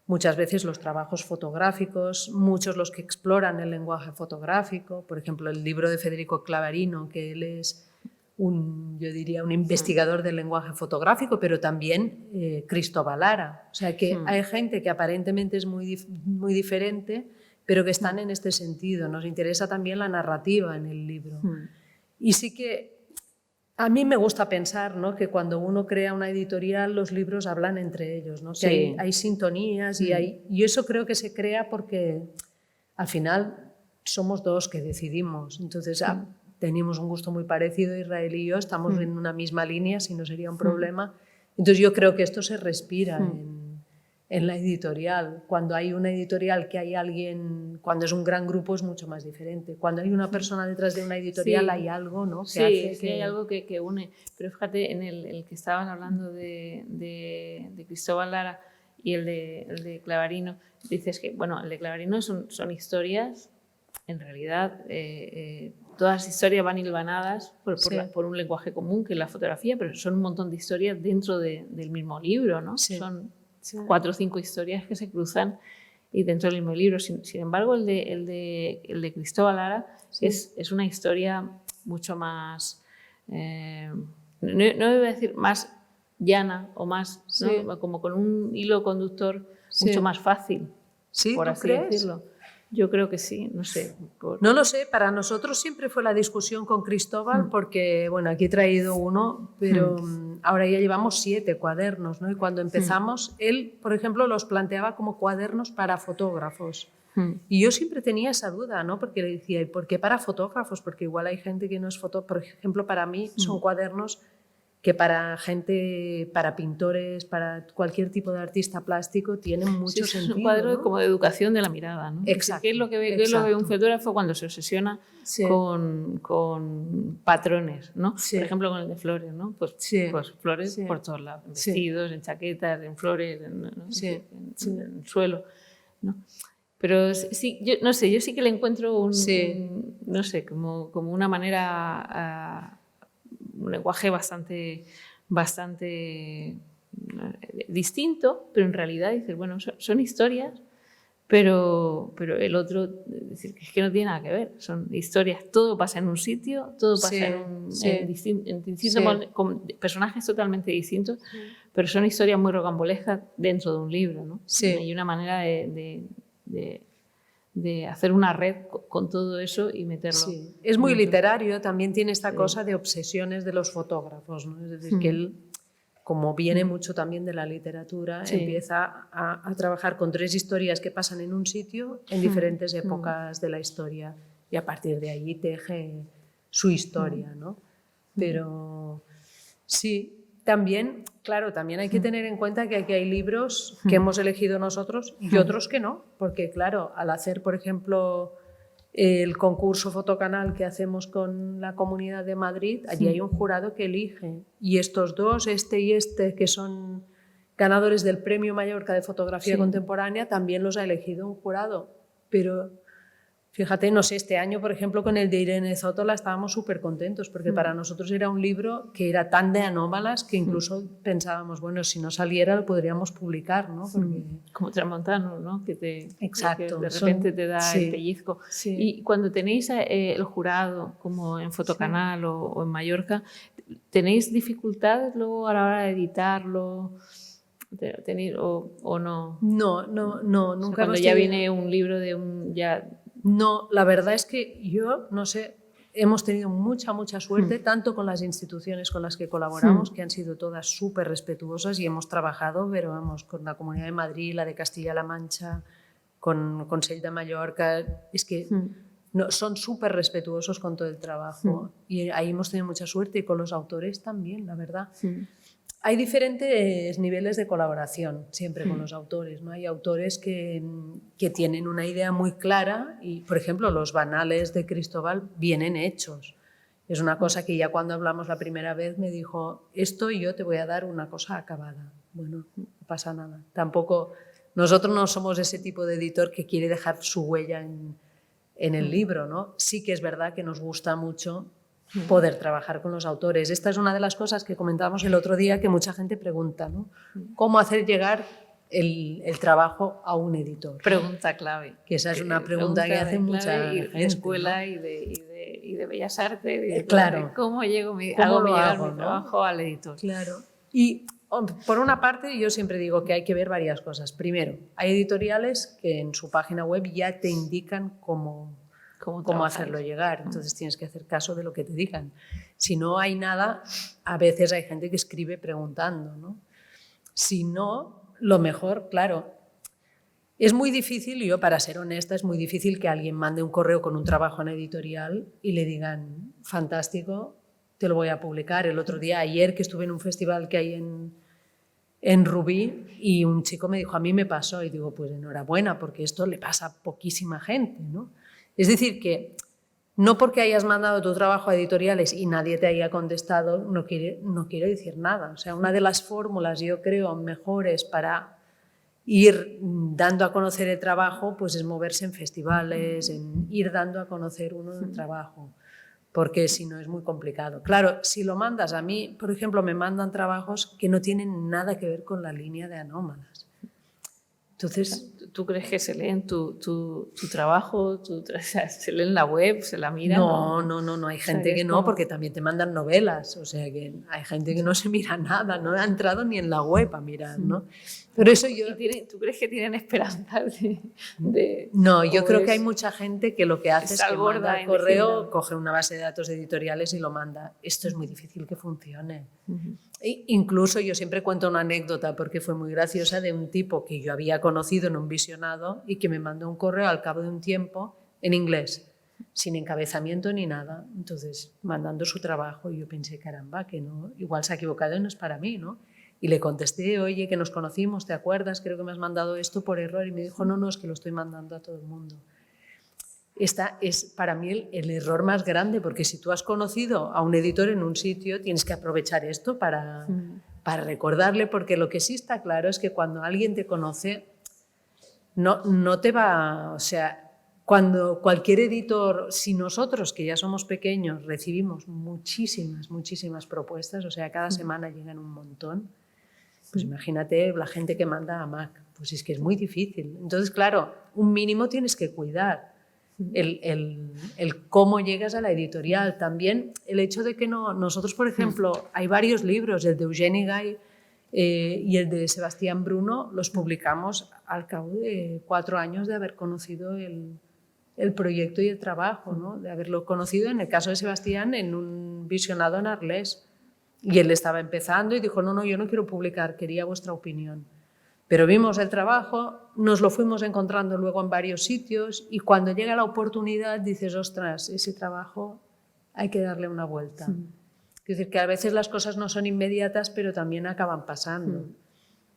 muchas veces los trabajos fotográficos, muchos los que exploran el lenguaje fotográfico, por ejemplo, el libro de Federico Clavarino, que él es yo diría un investigador del lenguaje fotográfico, pero también Cristóbal Lara. O sea, que hay gente que aparentemente es muy diferente, pero que están en este sentido. Nos interesa también la narrativa en el libro. Y sí que a mí me gusta pensar, ¿no?, que cuando uno crea una editorial los libros hablan entre ellos, ¿no? Que hay sintonías y eso creo que se crea porque al final somos dos que decidimos. Entonces tenemos un gusto muy parecido, Israel y yo, estamos en una misma línea, si no sería un problema. Entonces yo creo que esto se respira en la editorial. Cuando hay una editorial que hay alguien, cuando es un gran grupo es mucho más diferente. Cuando hay una persona detrás de una editorial hay algo, ¿no?, que hace que hay algo que une. Pero fíjate, en el que estaban hablando de Cristóbal Lara y el de Clavarino, dices que, bueno, el de Clavarino son historias, en realidad todas las historias van hilvanadas por un lenguaje común, que es la fotografía, pero son un montón de historias dentro del mismo libro, ¿no? Son 4 o 5 historias que se cruzan y dentro del mismo libro. Sin embargo, el de Cristóbal Lara es una historia mucho más, no voy a decir más llana o más, ¿no?, como con un hilo conductor mucho más fácil, por así decirlo. Yo creo que sí, no sé. No lo sé, para nosotros siempre fue la discusión con Cristóbal porque, bueno, aquí he traído uno, pero ahora ya llevamos 7 cuadernos, ¿no? Y cuando empezamos, él, por ejemplo, los planteaba como cuadernos para fotógrafos. Y yo siempre tenía esa duda, ¿no? Porque le decía, ¿y por qué para fotógrafos? Porque igual hay gente que no es fotógrafo. Por ejemplo, para mí son cuadernos que para gente, para pintores, para cualquier tipo de artista plástico, tienen mucho sentido. Es un cuadro, ¿no?, como de educación de la mirada, ¿no? Exacto. ¿Qué es lo que ve un fotógrafo cuando se obsesiona con patrones, ¿no? Por ejemplo, con el de flores, ¿no? Pues flores por todos lados, en vestidos, en chaquetas, en flores, en el suelo, ¿no? Pero sí, yo no sé, yo sí que le encuentro no sé, como una manera, un lenguaje bastante distinto, pero en realidad dices, bueno, son historias, pero el otro, es decir, que no tiene nada que ver, son historias, todo pasa en un sitio, todo pasa en distintos con personajes totalmente distintos, pero son historias muy rocambolescas dentro de un libro, ¿no? Hay una manera de hacer una red con todo eso y meterlo. Sí. Es muy literario, también tiene esta cosa de obsesiones de los fotógrafos, ¿no? Es decir, que él, como viene mucho también de la literatura, empieza a trabajar con 3 historias que pasan en un sitio en diferentes épocas de la historia y a partir de ahí teje su historia, ¿no? Pero sí, también, claro, también hay que tener en cuenta que aquí hay libros que hemos elegido nosotros y otros que no, porque claro, al hacer, por ejemplo, el concurso Fotocanal que hacemos con la Comunidad de Madrid, allí hay un jurado que elige y estos dos, este y este, que son ganadores del Premio Mallorca de Fotografía Contemporánea, también los ha elegido un jurado, pero fíjate, no sé, este año, por ejemplo, con el de Irene Zótola estábamos súper contentos porque para nosotros era un libro que era tan de anómalas que incluso pensábamos, bueno, si no saliera lo podríamos publicar, ¿no? Porque... Como Tramontano, ¿no? Que de repente te da el pellizco. Y cuando tenéis el jurado, como en Fotocanal o en Mallorca, ¿tenéis dificultades luego a la hora de editarlo? ¿O no? No, nunca. O sea, cuando ya viene un libro de un... No, la verdad es que yo, no sé, hemos tenido mucha suerte, tanto con las instituciones con las que colaboramos, que han sido todas súper respetuosas y hemos trabajado, pero vamos, con la Comunidad de Madrid, la de Castilla-La Mancha, con Consell de Mallorca, es que son súper respetuosos con todo el trabajo y ahí hemos tenido mucha suerte y con los autores también, la verdad. Hay diferentes niveles de colaboración siempre con los autores, ¿no? Hay autores que tienen una idea muy clara y, por ejemplo, los banales de Cristóbal vienen hechos. Es una cosa que ya cuando hablamos la primera vez me dijo, esto y yo te voy a dar una cosa acabada. Bueno, no pasa nada. Tampoco, nosotros no somos ese tipo de editor que quiere dejar su huella en el libro, ¿no? Sí que es verdad que nos gusta mucho poder trabajar con los autores. Esta es una de las cosas que comentábamos el otro día que mucha gente pregunta, ¿no? ¿Cómo hacer llegar el trabajo a un editor? Pregunta clave. Que esa es una pregunta que hace mucha gente. De escuela, ¿no? y de Bellas Artes. Claro. ¿Cómo llego llegar mi trabajo al editor? Claro. Y por una parte yo siempre digo que hay que ver varias cosas. Primero, hay editoriales que en su página web ya te indican cómo hacerlo llegar. Entonces tienes que hacer caso de lo que te digan. Si no hay nada, a veces hay gente que escribe preguntando, ¿no? Si no, lo mejor, claro, es muy difícil, y yo para ser honesta, es muy difícil que alguien mande un correo con un trabajo en editorial y le digan, fantástico, te lo voy a publicar. El otro día, ayer, que estuve en un festival que hay en Rubí y un chico me dijo, a mí me pasó, y digo, pues enhorabuena, porque esto le pasa a poquísima gente, ¿no? Es decir, que no porque hayas mandado tu trabajo a editoriales y nadie te haya contestado, no quiero decir nada. O sea, una de las fórmulas, yo creo, mejores para ir dando a conocer el trabajo, pues es moverse en festivales, en ir dando a conocer uno el trabajo, porque si no es muy complicado. Claro, si lo mandas a mí, por ejemplo, me mandan trabajos que no tienen nada que ver con la línea de Anómalas. Entonces, ¿tú crees que se leen tu trabajo? ¿Se leen la web? ¿Se la miran? No. Hay gente que no, porque también te mandan novelas. O sea, que hay gente que no se mira nada, no ha entrado ni en la web a mirar, ¿no? Pero eso yo... ¿Tú crees que tienen esperanza No, yo creo que hay mucha gente que lo que hace es que manda el correo, decir, coge una base de datos editoriales y lo manda. Esto es muy difícil que funcione. Incluso yo siempre cuento una anécdota porque fue muy graciosa de un tipo que yo había conocido en un visionado y que me mandó un correo al cabo de un tiempo en inglés, sin encabezamiento ni nada. Entonces, mandando su trabajo, y yo pensé, caramba, que no, igual se ha equivocado y no es para mí, ¿no? Y le contesté, oye, que nos conocimos, ¿te acuerdas? Creo que me has mandado esto por error. Y me dijo, no, es que lo estoy mandando a todo el mundo. Esta es para mí el error más grande, porque si tú has conocido a un editor en un sitio, tienes que aprovechar esto para recordarle, porque lo que sí está claro es que cuando alguien te conoce, no te va... O sea, cuando cualquier editor, si nosotros, que ya somos pequeños, recibimos muchísimas propuestas, o sea, cada semana llegan un montón, pues imagínate la gente que manda a Mac, pues es que es muy difícil. Entonces, claro, un mínimo tienes que cuidar. El cómo llegas a la editorial. También el hecho de que nosotros, por ejemplo, hay varios libros, el de Eugeni Gay y el de Sebastián Bruno, los publicamos al cabo de 4 años de haber conocido el proyecto y el trabajo, ¿no? De haberlo conocido, en el caso de Sebastián, en un visionado en Arles. Y él estaba empezando y dijo, no, yo no quiero publicar, quería vuestra opinión. Pero vimos el trabajo, nos lo fuimos encontrando luego en varios sitios y cuando llega la oportunidad dices, ostras, ese trabajo hay que darle una vuelta. Es decir, que a veces las cosas no son inmediatas, pero también acaban pasando.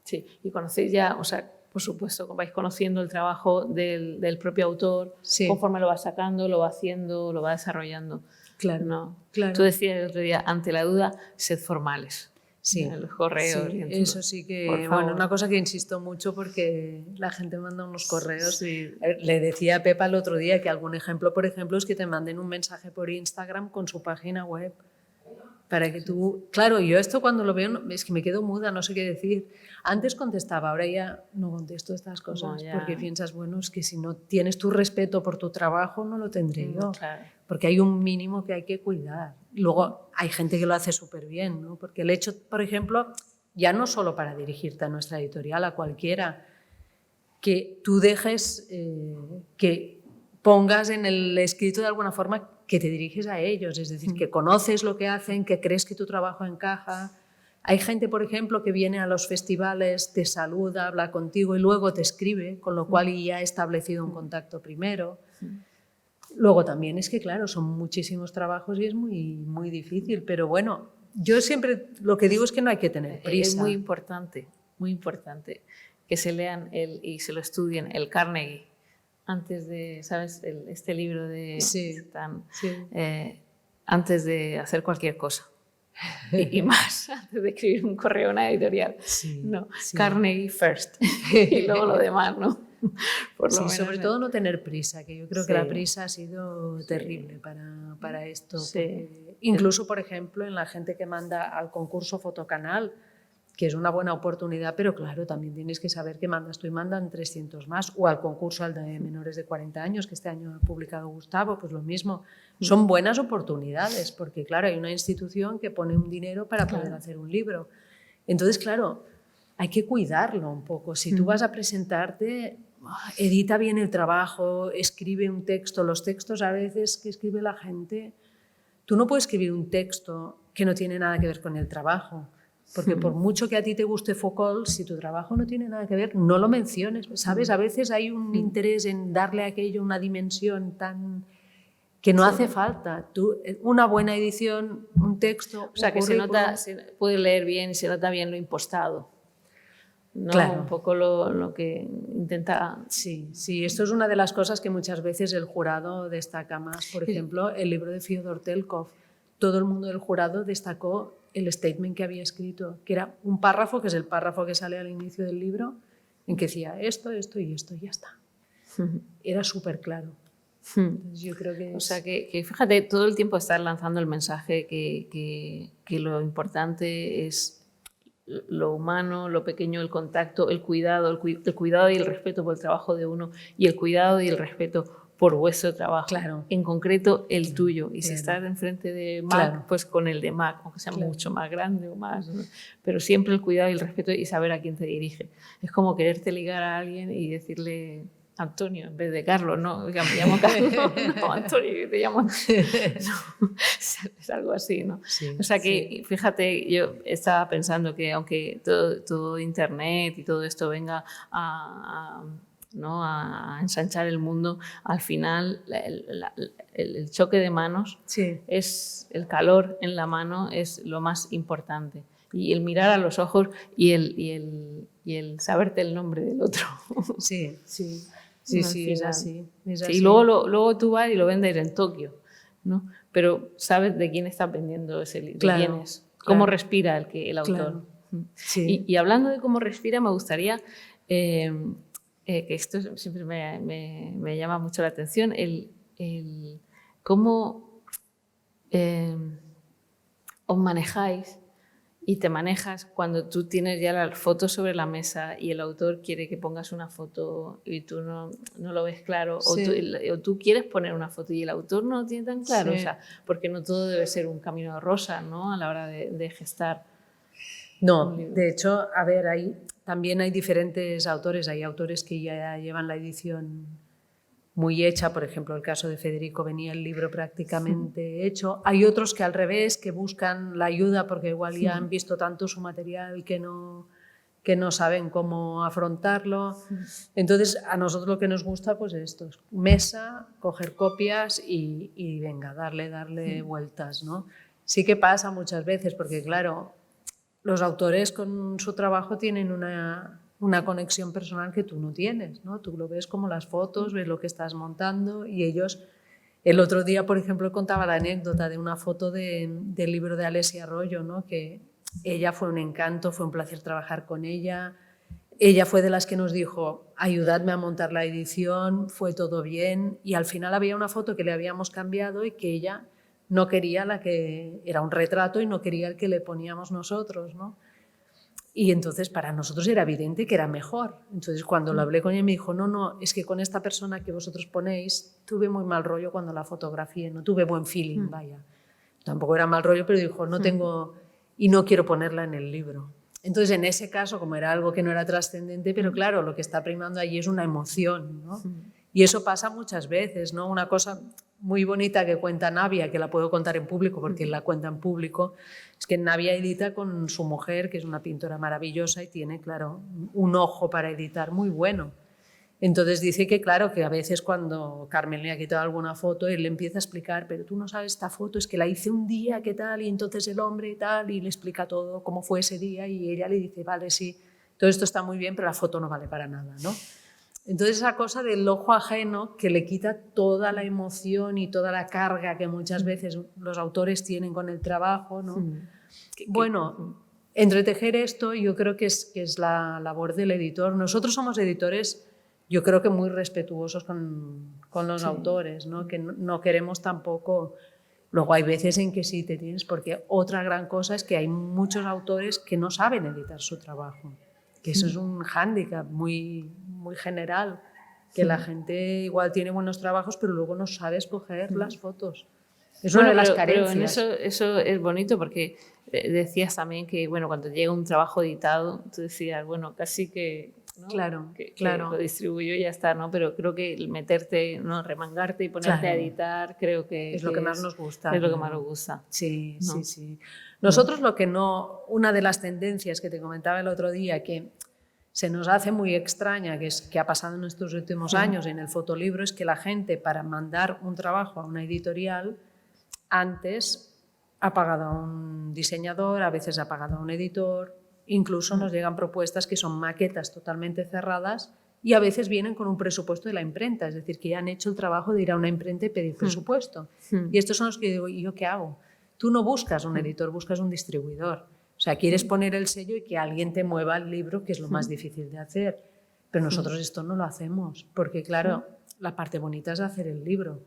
Sí, y conocéis ya, o sea, por supuesto, vais conociendo el trabajo del propio autor, sí, conforme lo va sacando, lo va haciendo, lo va desarrollando. Claro, ¿no? Claro. Tú decías el otro día, ante la duda, sed formales. Sí, los correos. Sí, eso sí que, bueno, una cosa que insisto mucho porque la gente manda unos correos. Sí. Le decía a Pepa el otro día que algún ejemplo, por ejemplo, es que te manden un mensaje por Instagram con su página web. Para que tú... Claro, yo esto cuando lo veo es que me quedo muda, no sé qué decir. Antes contestaba, ahora ya no contesto estas cosas porque piensas, bueno, es que si no tienes tu respeto por tu trabajo no lo tendré yo. Claro. Porque hay un mínimo que hay que cuidar. Luego hay gente que lo hace súper bien, ¿no? Porque el hecho, por ejemplo, ya no solo para dirigirte a nuestra editorial, a cualquiera, que tú dejes que pongas en el escrito de alguna forma que te diriges a ellos, es decir, que conoces lo que hacen, que crees que tu trabajo encaja. Hay gente, por ejemplo, que viene a los festivales, te saluda, habla contigo y luego te escribe, con lo cual ya ha establecido un contacto primero. Luego también es que, claro, son muchísimos trabajos y es muy difícil, pero bueno, Yo siempre lo que digo es que no hay que tener prisa. Es muy importante que se lean y se lo estudien el Carnegie antes de, ¿sabes? Este libro de Stan, antes de hacer cualquier cosa. Y más antes de escribir un correo a una editorial. No, Carnegie first y luego lo demás, ¿no? Por lo menos, sobre todo no tener prisa, que yo creo que la prisa ha sido terrible para esto. Incluso, por ejemplo, en la gente que manda al concurso Fotocanal, que es una buena oportunidad, pero claro, también tienes que saber que mandas tú y mandan 300 más, o al concurso al de menores de 40 años, que este año ha publicado Gustavo, pues lo mismo. Son buenas oportunidades, porque claro, hay una institución que pone un dinero para poder hacer un libro. Entonces, claro, hay que cuidarlo un poco. Si tú vas a presentarte, edita bien el trabajo, escribe un texto. Los textos a veces que escribe la gente, tú no puedes escribir un texto que no tiene nada que ver con el trabajo. Porque por mucho que a ti te guste Foucault, si tu trabajo no tiene nada que ver, no lo menciones, ¿sabes? A veces hay un interés en darle a aquello una dimensión tan que no hace falta. Una buena edición, un texto, o sea, que se puede leer bien y se nota bien lo impostado, ¿no? Claro. Un poco lo que intenta... Sí, esto es una de las cosas que muchas veces el jurado destaca más. Por ejemplo, el libro de Fyodor Telkov, todo el mundo del jurado destacó el statement que había escrito, que era un párrafo, que es el párrafo que sale al inicio del libro, en que decía esto, esto y esto, y ya está. Era súper claro. Entonces, yo creo que o sea, que fíjate, todo el tiempo estar lanzando el mensaje que lo importante es lo humano, lo pequeño, el contacto, el cuidado y el respeto por el trabajo de uno y el cuidado y el respeto por vuestro trabajo, en concreto el tuyo. Y si estás enfrente de Mac, pues con el de Mac, aunque sea mucho más grande o más, ¿no? Pero siempre el cuidado y el respeto y saber a quién te dirige. Es como quererte ligar a alguien y decirle Antonio en vez de Carlos, no, oiga, me llamo Carlos, no, Antonio, que te llamo Antonio. No, es algo así, ¿no? O sea que, fíjate, yo estaba pensando que aunque todo Internet y todo esto venga ¿no? a ensanchar el mundo, al final el choque de manos, es el calor en la mano es lo más importante. Y el mirar a los ojos y el saberte el nombre del otro. Sí, es así. Y luego tú vas y lo vendes en Tokio, ¿no? Pero sabes de quién está vendiendo ese libro, de quién es, cómo respira el autor. Y hablando de cómo respira, me gustaría... que esto siempre me llama mucho la atención, cómo os manejáis y te manejas cuando tú tienes ya la foto sobre la mesa y el autor quiere que pongas una foto y tú no lo ves claro, o tú quieres poner una foto y el autor no lo tiene tan claro, o sea, porque no todo debe ser un camino rosa, ¿no? A la hora de gestar. No, de hecho, a ver, también hay diferentes autores. Hay autores que ya llevan la edición muy hecha. Por ejemplo, el caso de Federico, venía el libro prácticamente hecho. Hay otros que al revés, que buscan la ayuda porque igual ya han visto tanto su material que no saben cómo afrontarlo. Entonces, a nosotros lo que nos gusta pues es esto, mesa, coger copias y venga, darle vueltas, ¿no? Sí que pasa muchas veces porque, claro, los autores con su trabajo tienen una conexión personal que tú no tienes, ¿no? Tú lo ves como las fotos, ves lo que estás montando y ellos... El otro día, por ejemplo, contaba la anécdota de una foto del libro de Alessia Arroyo, ¿no? Que ella fue un encanto, fue un placer trabajar con ella. Ella fue de las que nos dijo, ayudadme a montar la edición, fue todo bien. Y al final había una foto que le habíamos cambiado y que ella... no quería la que era un retrato y no quería el que le poníamos nosotros, ¿no? Y entonces para nosotros era evidente que era mejor. Entonces cuando lo hablé con ella me dijo, no, es que con esta persona que vosotros ponéis tuve muy mal rollo cuando la fotografié, no tuve buen feeling, vaya. Tampoco era mal rollo, pero dijo, no tengo y no quiero ponerla en el libro. Entonces en ese caso, como era algo que no era trascendente, pero claro, lo que está primando allí es una emoción, ¿no? Y eso pasa muchas veces, ¿no? Una cosa muy bonita que cuenta Navia, que la puedo contar en público porque la cuenta en público, es que Navia edita con su mujer, que es una pintora maravillosa y tiene, claro, un ojo para editar muy bueno. Entonces dice que claro, que a veces cuando Carmen le ha quitado alguna foto, él le empieza a explicar, pero tú no sabes esta foto, es que la hice un día, ¿qué tal? Y entonces el hombre y tal, y le explica todo, cómo fue ese día, y ella le dice, vale, sí, todo esto está muy bien, pero la foto no vale para nada, ¿no? Entonces esa cosa del ojo ajeno que le quita toda la emoción y toda la carga que muchas veces los autores tienen con el trabajo, ¿no? Bueno, entretejer esto yo creo que es la labor del editor. Nosotros somos editores, yo creo que muy respetuosos con los autores, ¿no? Que no queremos tampoco... Luego hay veces en que sí te tienes, porque otra gran cosa es que hay muchos autores que no saben editar su trabajo, que eso es un hándicap muy, muy general, que la gente igual tiene buenos trabajos, pero luego no sabe escoger las fotos. Es una de las carencias. Pero en eso es bonito porque decías también que, bueno, cuando llega un trabajo editado, tú decías, bueno, casi que... ¿no? Claro, que claro. lo distribuyo y ya está, ¿no? Pero creo que el meterte, ¿no? Remangarte y ponerte a editar, creo que es lo que más nos gusta. Es lo que más nos gusta. Sí, ¿no? sí, sí. Nosotros lo que no, una de las tendencias que te comentaba el otro día, que se nos hace muy extraña, que ha pasado en estos últimos años en el fotolibro, es que la gente para mandar un trabajo a una editorial, antes ha pagado a un diseñador, a veces ha pagado a un editor. Incluso nos llegan propuestas que son maquetas totalmente cerradas y a veces vienen con un presupuesto de la imprenta, es decir, que ya han hecho el trabajo de ir a una imprenta y pedir presupuesto. Y estos son los que digo, ¿y yo qué hago? Tú no buscas un editor, buscas un distribuidor. O sea, quieres poner el sello y que alguien te mueva el libro, que es lo más difícil de hacer. Pero nosotros esto no lo hacemos, porque claro, la parte bonita es hacer el libro.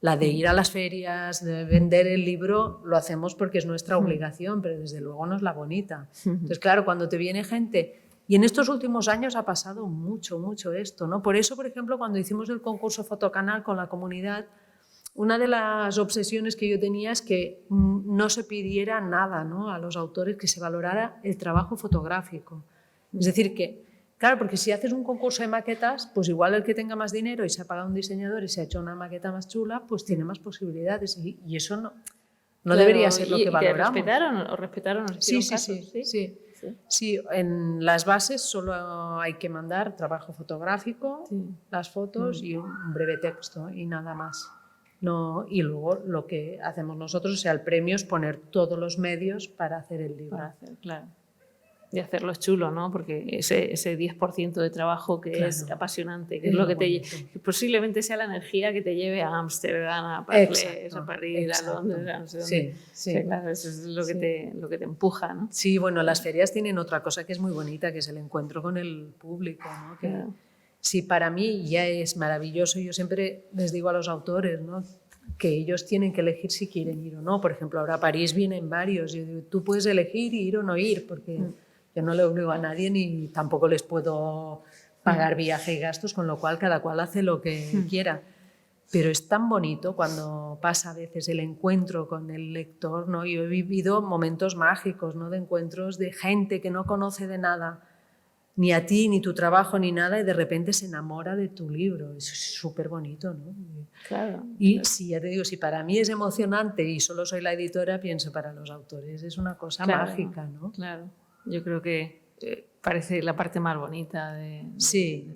La de ir a las ferias, de vender el libro, lo hacemos porque es nuestra obligación, pero desde luego no es la bonita. Entonces, claro, cuando te viene gente... Y en estos últimos años ha pasado mucho, mucho esto, ¿no? Por eso, por ejemplo, cuando hicimos el concurso Fotocanal con la comunidad, una de las obsesiones que yo tenía es que no se pidiera nada, ¿no? A los autores, que se valorara el trabajo fotográfico. Es decir, que... Claro, porque si haces un concurso de maquetas, pues igual el que tenga más dinero y se ha pagado un diseñador y se ha hecho una maqueta más chula, pues tiene más posibilidades. Y eso no claro, debería ser lo que valoramos. ¿Respetaron? Sí, en las bases solo hay que mandar trabajo fotográfico, las fotos y un breve texto y nada más. No, y luego lo que hacemos nosotros, o sea, el premio es poner todos los medios para hacer el libro. Claro. Y hacerlo chulo, ¿no? Porque ese 10% de trabajo que es apasionante, que es lo que que posiblemente sea la energía que te lleve a Ámsterdam, a París, a París, a Londres, a no sé dónde. Sí, claro, eso es lo que te empuja, ¿no? Sí, bueno, las ferias tienen otra cosa que es muy bonita, que es el encuentro con el público, ¿no? Que, sí, para mí ya es maravilloso. Yo siempre les digo a los autores, ¿no?, que ellos tienen que elegir si quieren ir o no. Por ejemplo, ahora a París vienen varios. Yo digo, tú puedes elegir ir o no ir, porque... Yo no le obligo a nadie ni tampoco les puedo pagar viaje y gastos, con lo cual cada cual hace lo que quiera. Pero es tan bonito cuando pasa a veces el encuentro con el lector, ¿no? Yo he vivido momentos mágicos, ¿no?, de encuentros de gente que no conoce de nada, ni a ti, ni tu trabajo, ni nada, y de repente se enamora de tu libro. Eso es súper bonito, ¿no? Claro. Y si ya te digo, si para mí es emocionante y solo soy la editora, pienso para los autores es una cosa mágica, ¿no? Claro. Yo creo que parece la parte más bonita de todo. Sí.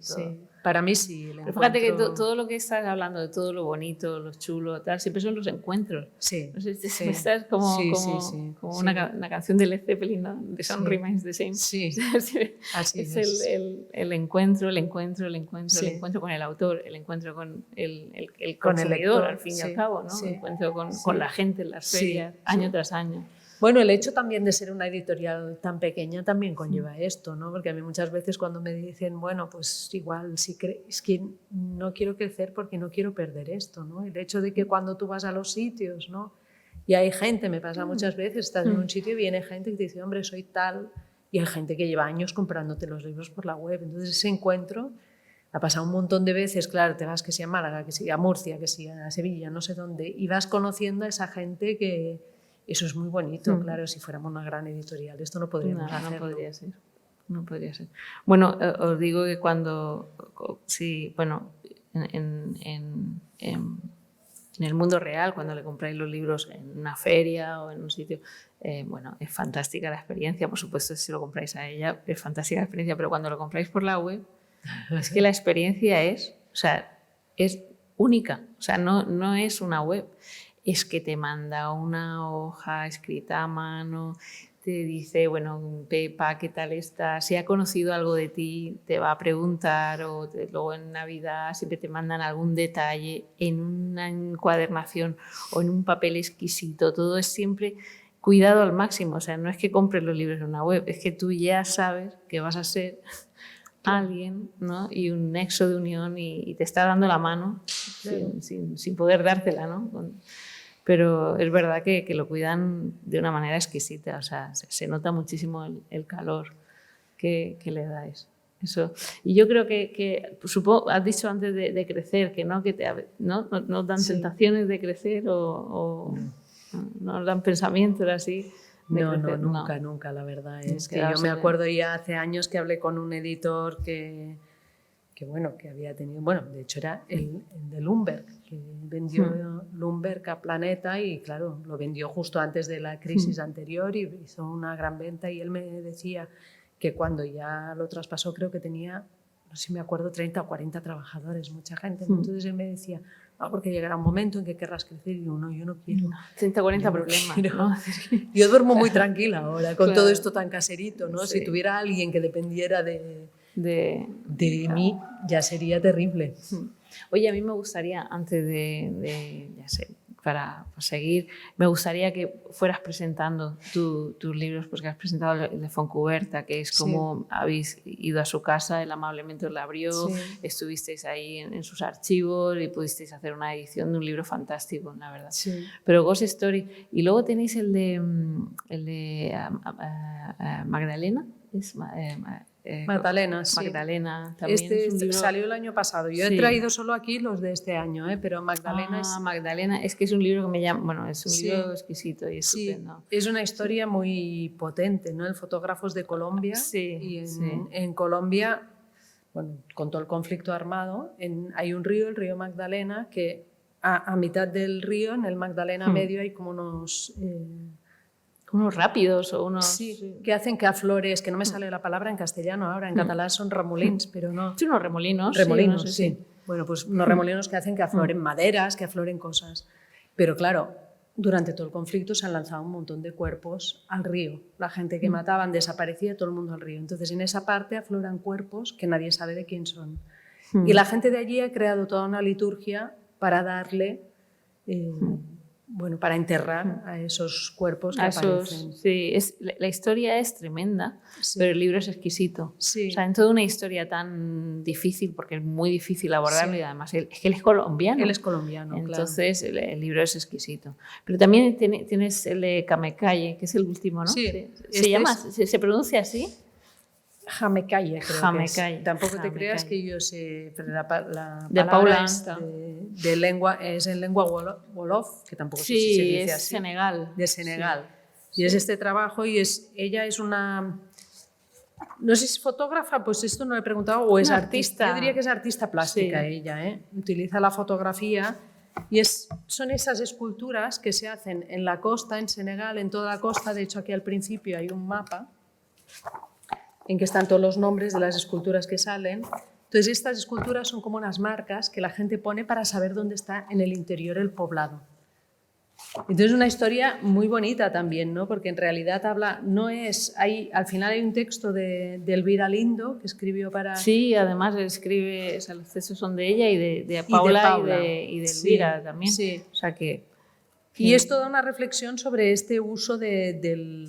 Para mí sí. Pero fíjate que todo lo que estás hablando, de todo lo bonito, lo chulo, tal, siempre son los encuentros. Sí. No sé, estás como una canción de Led Zeppelin, ¿no? The Sun Remains the Same. Sí. Así es. El encuentro con el autor, el encuentro con el consumidor, al fin y al cabo, ¿no? El encuentro con la gente en las ferias, año tras año. Bueno, el hecho también de ser una editorial tan pequeña también conlleva esto, ¿no? Porque a mí muchas veces cuando me dicen, bueno, pues igual es que no quiero crecer porque no quiero perder esto, ¿no? El hecho de que cuando tú vas a los sitios, ¿no?, y hay gente, me pasa muchas veces, estás en un sitio y viene gente que te dice, hombre, soy tal, y hay gente que lleva años comprándote los libros por la web. Entonces ese encuentro ha pasado un montón de veces, claro, te vas que sea a Málaga, que sea a Murcia, que sea a Sevilla, no sé dónde, y vas conociendo a esa gente que... Eso es muy bonito, claro, si fuéramos una gran editorial. Esto no podríamos hacerlo. No podría ser. Bueno, os digo que en el mundo real, cuando le compráis los libros en una feria o en un sitio, bueno, es fantástica la experiencia. Por supuesto, si lo compráis a ella, es fantástica la experiencia, pero cuando lo compráis por la web, Es que la experiencia es única, o sea, no es una web, es que te manda una hoja escrita a mano, te dice, bueno, Pepa, ¿qué tal estás? Si ha conocido algo de ti, te va a preguntar, luego en Navidad siempre te mandan algún detalle en una encuadernación o en un papel exquisito, todo es siempre cuidado al máximo, o sea, no es que compres los libros en una web, es que tú ya sabes que vas a ser alguien, ¿no? Y un nexo de unión y te está dando la mano sin poder dártela, ¿no? Pero es verdad que lo cuidan de una manera exquisita, o sea, se nota muchísimo el calor que le dais. Eso. Y yo creo que supongo, has dicho antes de crecer, que no, nos dan tentaciones de crecer o nos dan pensamientos así. No, nunca, la verdad. Es que yo me acuerdo ya hace años que hablé con un editor que había tenido, de hecho era el de Lumberg, que vendió Lumberg a Planeta y claro, lo vendió justo antes de la crisis anterior y hizo una gran venta y él me decía que cuando ya lo traspasó creo que tenía, no sé si me acuerdo, 30 o 40 trabajadores, mucha gente. Entonces él me decía, porque llegará un momento en que querrás crecer y digo, no, yo no quiero. 30 o 40 problemas. ¿No? Yo duermo muy tranquila ahora con todo esto tan caserito, ¿no? Sí. Si tuviera alguien que dependiera de mí, ya sería terrible. Oye, a mí me gustaría, antes para seguir, me gustaría que fueras presentando tus libros, porque has presentado el de Fontcuberta, que es como habéis ido a su casa, él amablemente os la abrió, estuvisteis ahí en sus archivos y pudisteis hacer una edición de un libro fantástico, la verdad. Sí. Pero Ghost Story. Y luego tenéis el de Magdalena, Magdalena, sí. Magdalena también es un libro... salió el año pasado. Yo he traído solo aquí los de este año, pero Magdalena Magdalena, es que es un libro que me llama... es un libro exquisito y estupendo. Es una historia muy potente, ¿no? El fotógrafo es de Colombia y en Colombia, con todo el conflicto armado, hay un río, el río Magdalena, que a mitad del río, en el Magdalena medio, hay como unos rápidos o unos... que hacen que aflores, que no me sale la palabra en castellano ahora, en catalán son remolins, pero no... Sí, unos remolinos. Remolinos, sí. Bueno, pues unos remolinos que hacen que afloren maderas, que afloren cosas. Pero claro, durante todo el conflicto se han lanzado un montón de cuerpos al río. La gente que mataban desaparecía, todo el mundo al río. Entonces en esa parte afloran cuerpos que nadie sabe de quién son. Y la gente de allí ha creado toda una liturgia para darle... para enterrar a esos cuerpos que aparecen. Sí, la historia es tremenda, pero el libro es exquisito. Sí. O sea, en toda una historia tan difícil, porque es muy difícil abordarlo y además es que él es colombiano. Él es colombiano, entonces el libro es exquisito. Pero también tienes el de Kamecalle, que es el último, ¿no? Sí. ¿Se pronuncia así? Jamecalle, creo Jamecalle. Que es. Tampoco te creas que yo sé, pero la de Paula de lengua, es en lengua wolof, que tampoco sé si se dice así. Senegal. De Senegal. Sí. Y es este trabajo y ella es una... No sé si es fotógrafa, pues esto no le he preguntado, o es artista. Yo diría que es artista plástica ella, ¿eh? Utiliza la fotografía y son esas esculturas que se hacen en la costa, en Senegal, en toda la costa. De hecho, aquí al principio hay un mapa en que están todos los nombres de las esculturas que salen. Entonces, estas esculturas son como unas marcas que la gente pone para saber dónde está en el interior el poblado. Entonces, es una historia muy bonita también, ¿no? Porque en realidad al final hay un texto de Elvira Lindo que escribió para... Sí, además escribe, los textos son de ella y de Paula y de Elvira también. Sí. O sea que... Y es toda una reflexión sobre este uso de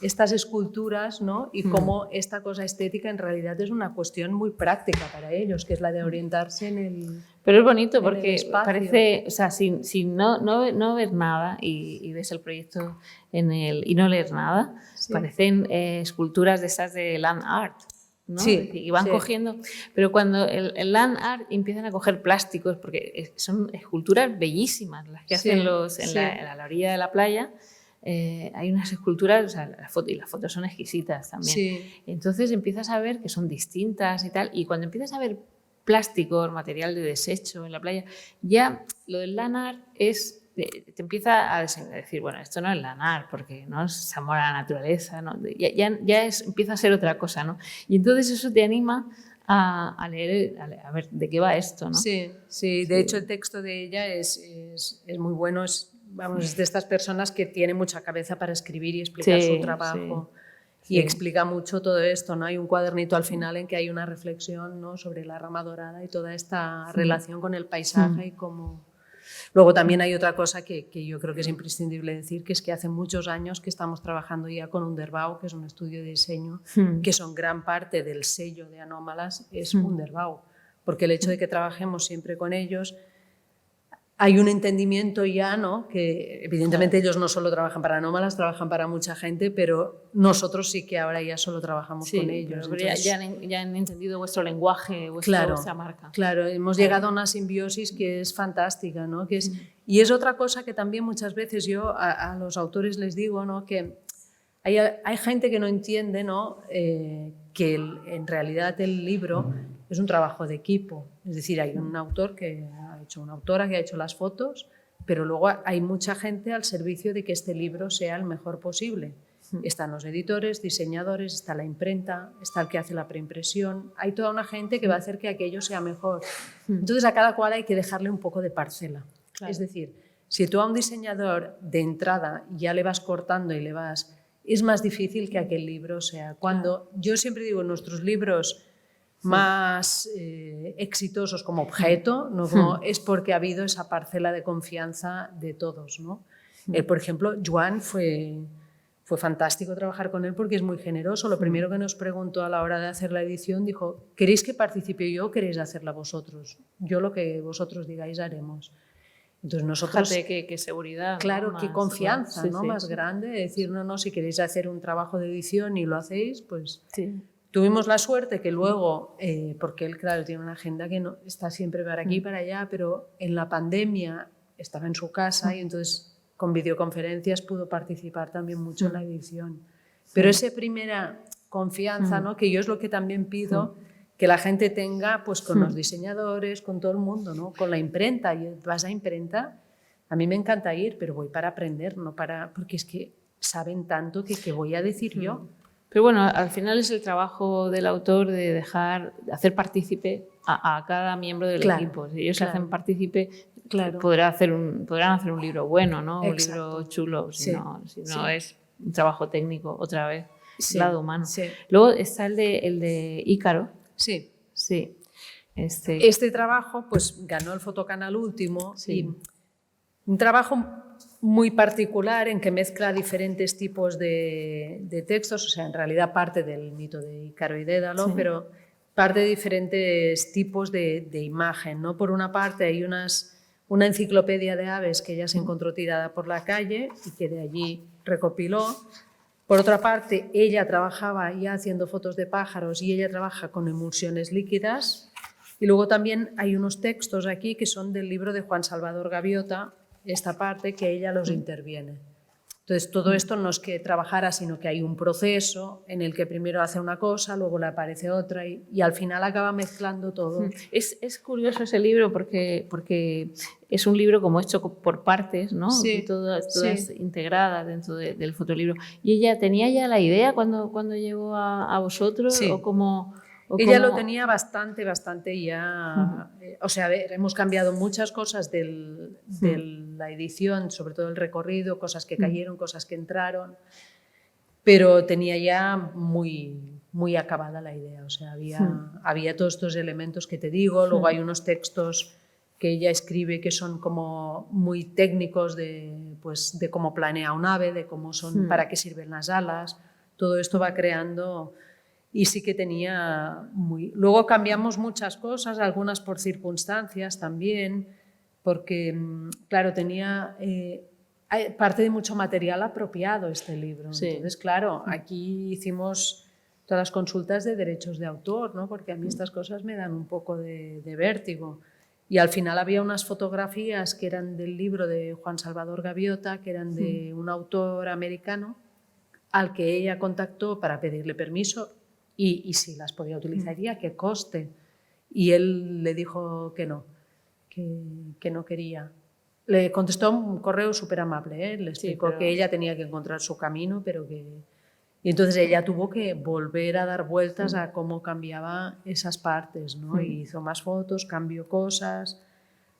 estas esculturas, ¿no? Y cómo esta cosa estética en realidad es una cuestión muy práctica para ellos, que es la de orientarse en el... Pero es bonito porque parece, o sea, sin no ver nada y ves el proyecto y no leer nada, parecen esculturas de esas de land art. ¿no? Sí, y van cogiendo, pero cuando el land art empiezan a coger plásticos, porque son esculturas bellísimas las que hacen en la orilla de la playa, hay unas esculturas, o sea, las fotos son exquisitas también. Sí. Entonces empiezas a ver que son distintas y tal, y cuando empiezas a ver plásticos, material de desecho en la playa, ya lo del land art te empieza a decir, bueno, esto no es lanar, porque no es amor a la naturaleza, ¿no? Empieza a ser otra cosa, ¿no? Y entonces eso te anima a leer, a ver de qué va esto, ¿no? Sí, sí. De hecho el texto de ella es muy bueno, vamos, es de estas personas que tiene mucha cabeza para escribir y explicar su trabajo. Sí. Y explica mucho todo esto, ¿no? Hay un cuadernito al final en que hay una reflexión, ¿no?, sobre la rama dorada y toda esta relación con el paisaje y cómo... Luego también hay otra cosa que yo creo que es imprescindible decir, que es que hace muchos años que estamos trabajando ya con Underbau, que es un estudio de diseño, que son gran parte del sello de Anómalas, es Underbau, porque el hecho de que trabajemos siempre con ellos, hay un entendimiento ya, ¿no?, que evidentemente ellos no solo trabajan para Anómalas, trabajan para mucha gente, pero nosotros sí que ahora ya solo trabajamos con ellos. Entonces, ya han entendido vuestro lenguaje, vuestra marca. Claro, hemos llegado a una simbiosis que es fantástica, ¿no? Y es otra cosa que también muchas veces yo a los autores les digo, ¿no?, que hay gente que no entiende, ¿no?, que en realidad el libro es un trabajo de equipo. Es decir, hay un autor una autora que ha hecho las fotos, pero luego hay mucha gente al servicio de que este libro sea el mejor posible. Están los editores, diseñadores, está la imprenta, está el que hace la preimpresión. Hay toda una gente que va a hacer que aquello sea mejor. Entonces a cada cual hay que dejarle un poco de parcela. Claro. Es decir, si tú a un diseñador de entrada ya le vas cortando y le vas... es más difícil que aquel libro sea. Cuando yo siempre digo, nuestros libros más exitosos como objeto, ¿no?, es porque ha habido esa parcela de confianza de todos, ¿no? Por ejemplo, Joan fue fantástico trabajar con él porque es muy generoso. Lo primero que nos preguntó a la hora de hacer la edición, dijo, ¿queréis que participe yo o queréis hacerla vosotros? Yo lo que vosotros digáis haremos. Entonces nosotros... Fíjate qué seguridad. Claro, ¿no? qué confianza, ¿no?, más grande. Decir, no, si queréis hacer un trabajo de edición y lo hacéis, pues... Sí. Tuvimos la suerte que luego, porque él, claro, tiene una agenda que no está siempre para aquí y para allá, pero en la pandemia estaba en su casa y entonces con videoconferencias pudo participar también mucho en la edición. Pero esa primera confianza, ¿no?, que yo es lo que también pido que la gente tenga, pues con los diseñadores, con todo el mundo, ¿no?, con la imprenta. Y vas a imprenta, a mí me encanta ir, pero voy para aprender, no para... porque es que saben tanto que voy a decir yo. Pero bueno, al final es el trabajo del autor de hacer partícipe a cada miembro del equipo. Si ellos se hacen partícipe, podrán hacer un libro bueno, ¿no? Exacto. Un libro chulo, si no es un trabajo técnico, otra vez, lado humano. Sí. Luego está el de Ícaro. Sí. Sí. Este trabajo pues ganó el Fotocanal último y un trabajo muy particular en que mezcla diferentes tipos de textos, o sea, en realidad parte del mito de Ícaro y Dédalo, pero parte de diferentes tipos de imagen, ¿no? Por una parte hay una enciclopedia de aves que ella se encontró tirada por la calle y que de allí recopiló. Por otra parte, ella trabajaba ya haciendo fotos de pájaros y ella trabaja con emulsiones líquidas. Y luego también hay unos textos aquí que son del libro de Juan Salvador Gaviota, esta parte que ella los interviene. Entonces, todo esto no es que trabajara, sino que hay un proceso en el que primero hace una cosa, luego le aparece otra y al final acaba mezclando todo. Es curioso ese libro porque es un libro como hecho por partes, ¿no? Sí, todas integradas dentro del fotolibro. ¿Y ella tenía ya la idea cuando llegó a vosotros? Sí. ¿O cómo? Ella lo tenía bastante ya... O sea, a ver, hemos cambiado muchas cosas de la edición, sobre todo el recorrido, cosas que cayeron, cosas que entraron, pero tenía ya muy acabada la idea. O sea, había todos estos elementos que te digo, luego hay unos textos que ella escribe que son como muy técnicos de cómo planea un ave, de cómo son, para qué sirven las alas. Todo esto va creando... Y sí que tenía Luego cambiamos muchas cosas, algunas por circunstancias también, porque, claro, tenía parte de mucho material apropiado este libro. Sí. Entonces, claro, aquí hicimos todas las consultas de derechos de autor, ¿no? Porque a mí estas cosas me dan un poco de vértigo. Y al final había unas fotografías que eran del libro de Juan Salvador Gaviota, que eran de un autor americano, al que ella contactó para pedirle permiso y si las podía utilizar y a qué coste. Y él le dijo que no quería. Le contestó un correo súper amable, ¿eh? Le explicó que ella tenía que encontrar su camino, pero que... Y entonces ella tuvo que volver a dar vueltas a cómo cambiaba esas partes, ¿no? Y hizo más fotos, cambió cosas.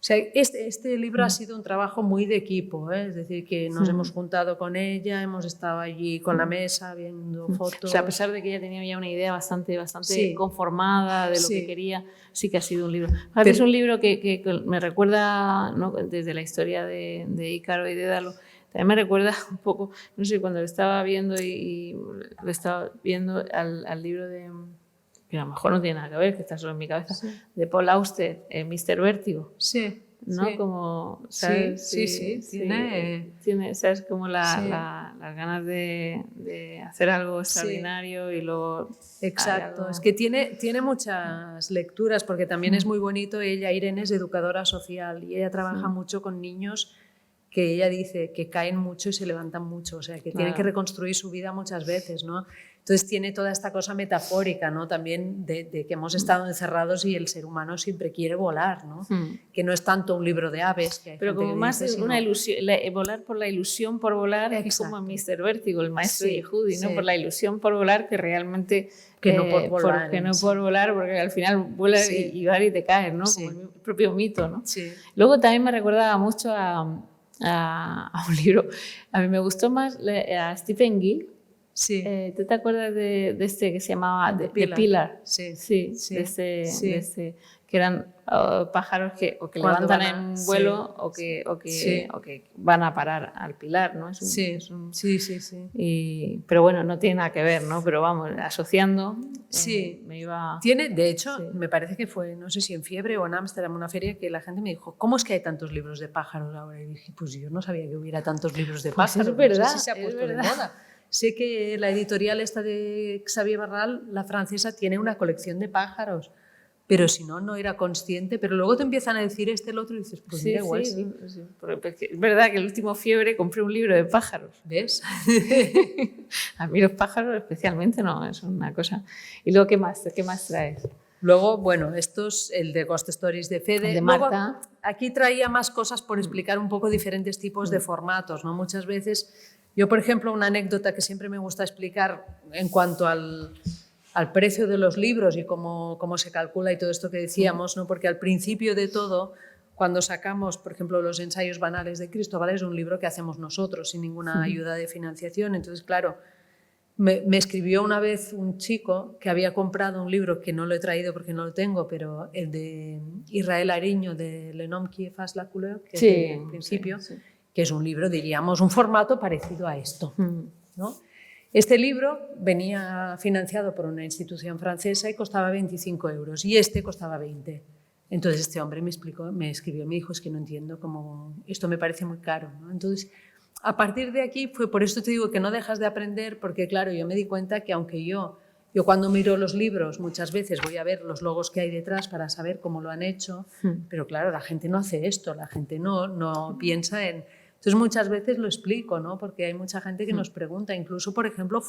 O sea, este libro ha sido un trabajo muy de equipo, ¿eh? Es decir, que nos hemos juntado con ella, hemos estado allí con la mesa viendo fotos. O sea, a pesar de que ella tenía ya una idea bastante conformada de lo que quería, sí que ha sido un libro. Pero es un libro que me recuerda, ¿no? Desde la historia de Ícaro y Dédalo, también me recuerda un poco, no sé, cuando lo estaba viendo y lo estaba viendo al libro de, que a lo mejor no tiene nada que ver, que está solo en mi cabeza, de Paul Auster, Mr. Vértigo. Sí. ¿No? Sí. Como, ¿sabes? Sí. Tiene, ¿sabes? Como las ganas de hacer algo extraordinario y luego... Exacto, algo... es que tiene muchas lecturas, porque también es muy bonito. Ella, Irene, es educadora social y ella trabaja mucho con niños que ella dice que caen mucho y se levantan mucho, o sea, que tienen que reconstruir su vida muchas veces, ¿no? Entonces tiene toda esta cosa metafórica, ¿no? También de que hemos estado encerrados y el ser humano siempre quiere volar, ¿no? Que no es tanto un libro de aves. Que hay pero como más dice, una ilusión, volar por la ilusión por volar, es como en Mr. Vértigo, el maestro Yehudi, ¿no? Por la ilusión por volar, que realmente... Que no por volar. Que no por volar, porque al final vuelas y vas y te caes, ¿no? Como el propio mito, ¿no? Luego también me recordaba mucho a un libro. A mí me gustó más a Stephen King. ¿Tú te acuerdas de este que se llamaba The Pillar? Sí. De este, que eran pájaros que levantan en vuelo o que van a parar al pilar, ¿no? Pero bueno, no tiene nada que ver, ¿no? Pero vamos, asociando, me iba... De hecho, me parece que fue, no sé si en Fiebre o en Ámsterdam, una feria, que la gente me dijo, ¿cómo es que hay tantos libros de pájaros ahora? Y dije, pues yo no sabía que hubiera tantos libros de pájaros. Es verdad, no sé si se ha puesto de moda. Sé que la editorial esta de Xavier Barral, la francesa, tiene una colección de pájaros, pero si no, no era consciente. Pero luego te empiezan a decir el otro y dices, pues mira, igual sí. Es verdad que el último Fiebre compré un libro de pájaros. ¿Ves? A mí los pájaros especialmente no, es una cosa. ¿Y luego qué más traes? Luego, bueno, el de Ghost Stories de Fede. El de Marta. Luego, aquí traía más cosas por explicar un poco diferentes tipos de formatos, ¿no? Muchas veces... Yo, por ejemplo, una anécdota que siempre me gusta explicar en cuanto al precio de los libros y cómo se calcula y todo esto que decíamos, ¿no? Porque al principio de todo, cuando sacamos, por ejemplo, los ensayos banales de Cristóbal, es un libro que hacemos nosotros sin ninguna ayuda de financiación. Entonces, claro, me escribió una vez un chico que había comprado un libro que no lo he traído porque no lo tengo, pero el de Israel Ariño, de L'homme qui efface la couleur, que es del principio, que es un libro, diríamos, un formato parecido a esto, ¿no? Este libro venía financiado por una institución francesa y costaba 25 euros y este costaba 20. Entonces este hombre me escribió, me dijo, es que no entiendo cómo, esto me parece muy caro, ¿no? Entonces, a partir de aquí, por esto te digo que no dejas de aprender, porque claro, yo me di cuenta que aunque yo cuando miro los libros muchas veces voy a ver los logos que hay detrás para saber cómo lo han hecho, pero claro, la gente no hace esto, la gente no piensa en... Entonces muchas veces lo explico, ¿no? Porque hay mucha gente que nos pregunta, incluso por ejemplo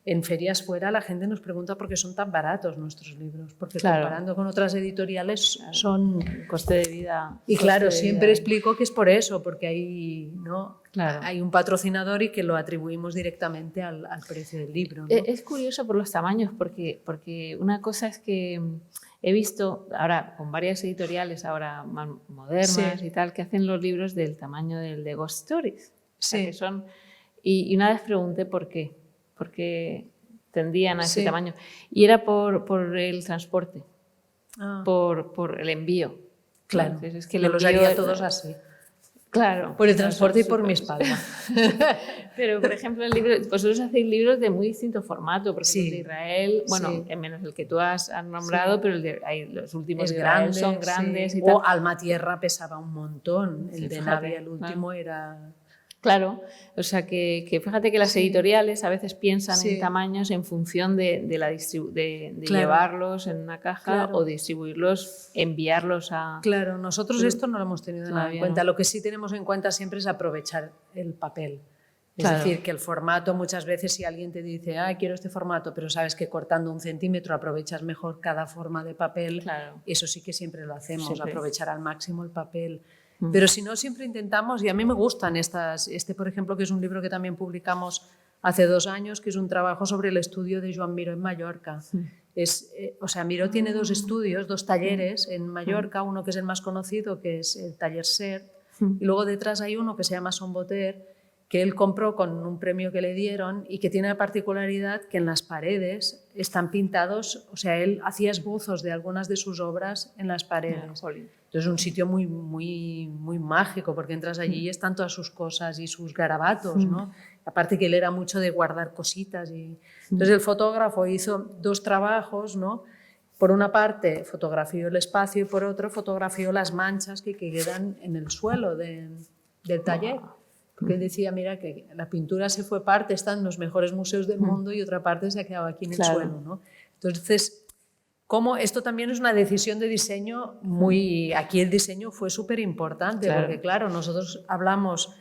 en ferias fuera, la gente nos pregunta por qué son tan baratos nuestros libros, porque comparando con otras editoriales son... Coste de vida. Y claro, siempre explico que es por eso, porque hay, ¿no? Hay un patrocinador y que lo atribuimos directamente al precio del libro, ¿no? Es curioso por los tamaños, porque una cosa es que he visto ahora con varias editoriales ahora más modernas y tal, que hacen los libros del tamaño del de Ghost Stories. O sea, que son, y una vez pregunté por qué. Porque tendían a ese tamaño. Y era por el transporte, por el envío. Claro, entonces, es que los haría todos así. Claro. Por el transporte y por mi espalda. Pero, por ejemplo, vosotros hacéis libros de muy distinto formato, porque el de Israel, bueno, menos el que tú has nombrado, pero los últimos de Israel son grandes y tal. O Alma Tierra pesaba un montón, el de Navia, el último era... Claro, o sea que fíjate que las editoriales a veces piensan en tamaños en función de llevarlos en una caja o distribuirlos, enviarlos a... Claro, nosotros esto no lo hemos tenido nada en cuenta. Lo que sí tenemos en cuenta siempre es aprovechar el papel. Es decir, que el formato, muchas veces si alguien te dice, quiero este formato, pero sabes que cortando 1 centímetro aprovechas mejor cada forma de papel, eso sí que siempre lo hacemos, aprovechar al máximo el papel. Pero si no, siempre intentamos, y a mí me gustan por ejemplo, que es un libro que también publicamos hace 2 años, que es un trabajo sobre el estudio de Joan Miró en Mallorca. O sea, Miró tiene 2 estudios, 2 talleres en Mallorca, uno que es el más conocido, que es el taller SER, y luego detrás hay uno que se llama Son Boter, que él compró con un premio que le dieron y que tiene la particularidad que en las paredes están pintados, o sea, él hacía esbozos de algunas de sus obras en las paredes. Entonces es un sitio muy, muy, muy mágico, porque entras allí y están todas sus cosas y sus garabatos, ¿no? Aparte que él era mucho de guardar cositas. Entonces el fotógrafo hizo 2 trabajos, ¿no? Por una parte fotografió el espacio y por otro fotografió las manchas que quedan en el suelo del taller. Porque él decía, mira, que la pintura se fue parte, está en los mejores museos del mundo y otra parte se ha quedado aquí en el suelo, ¿no? Entonces, como esto también es una decisión de diseño muy... Aquí el diseño fue súper importante, porque claro, nosotros hablamos...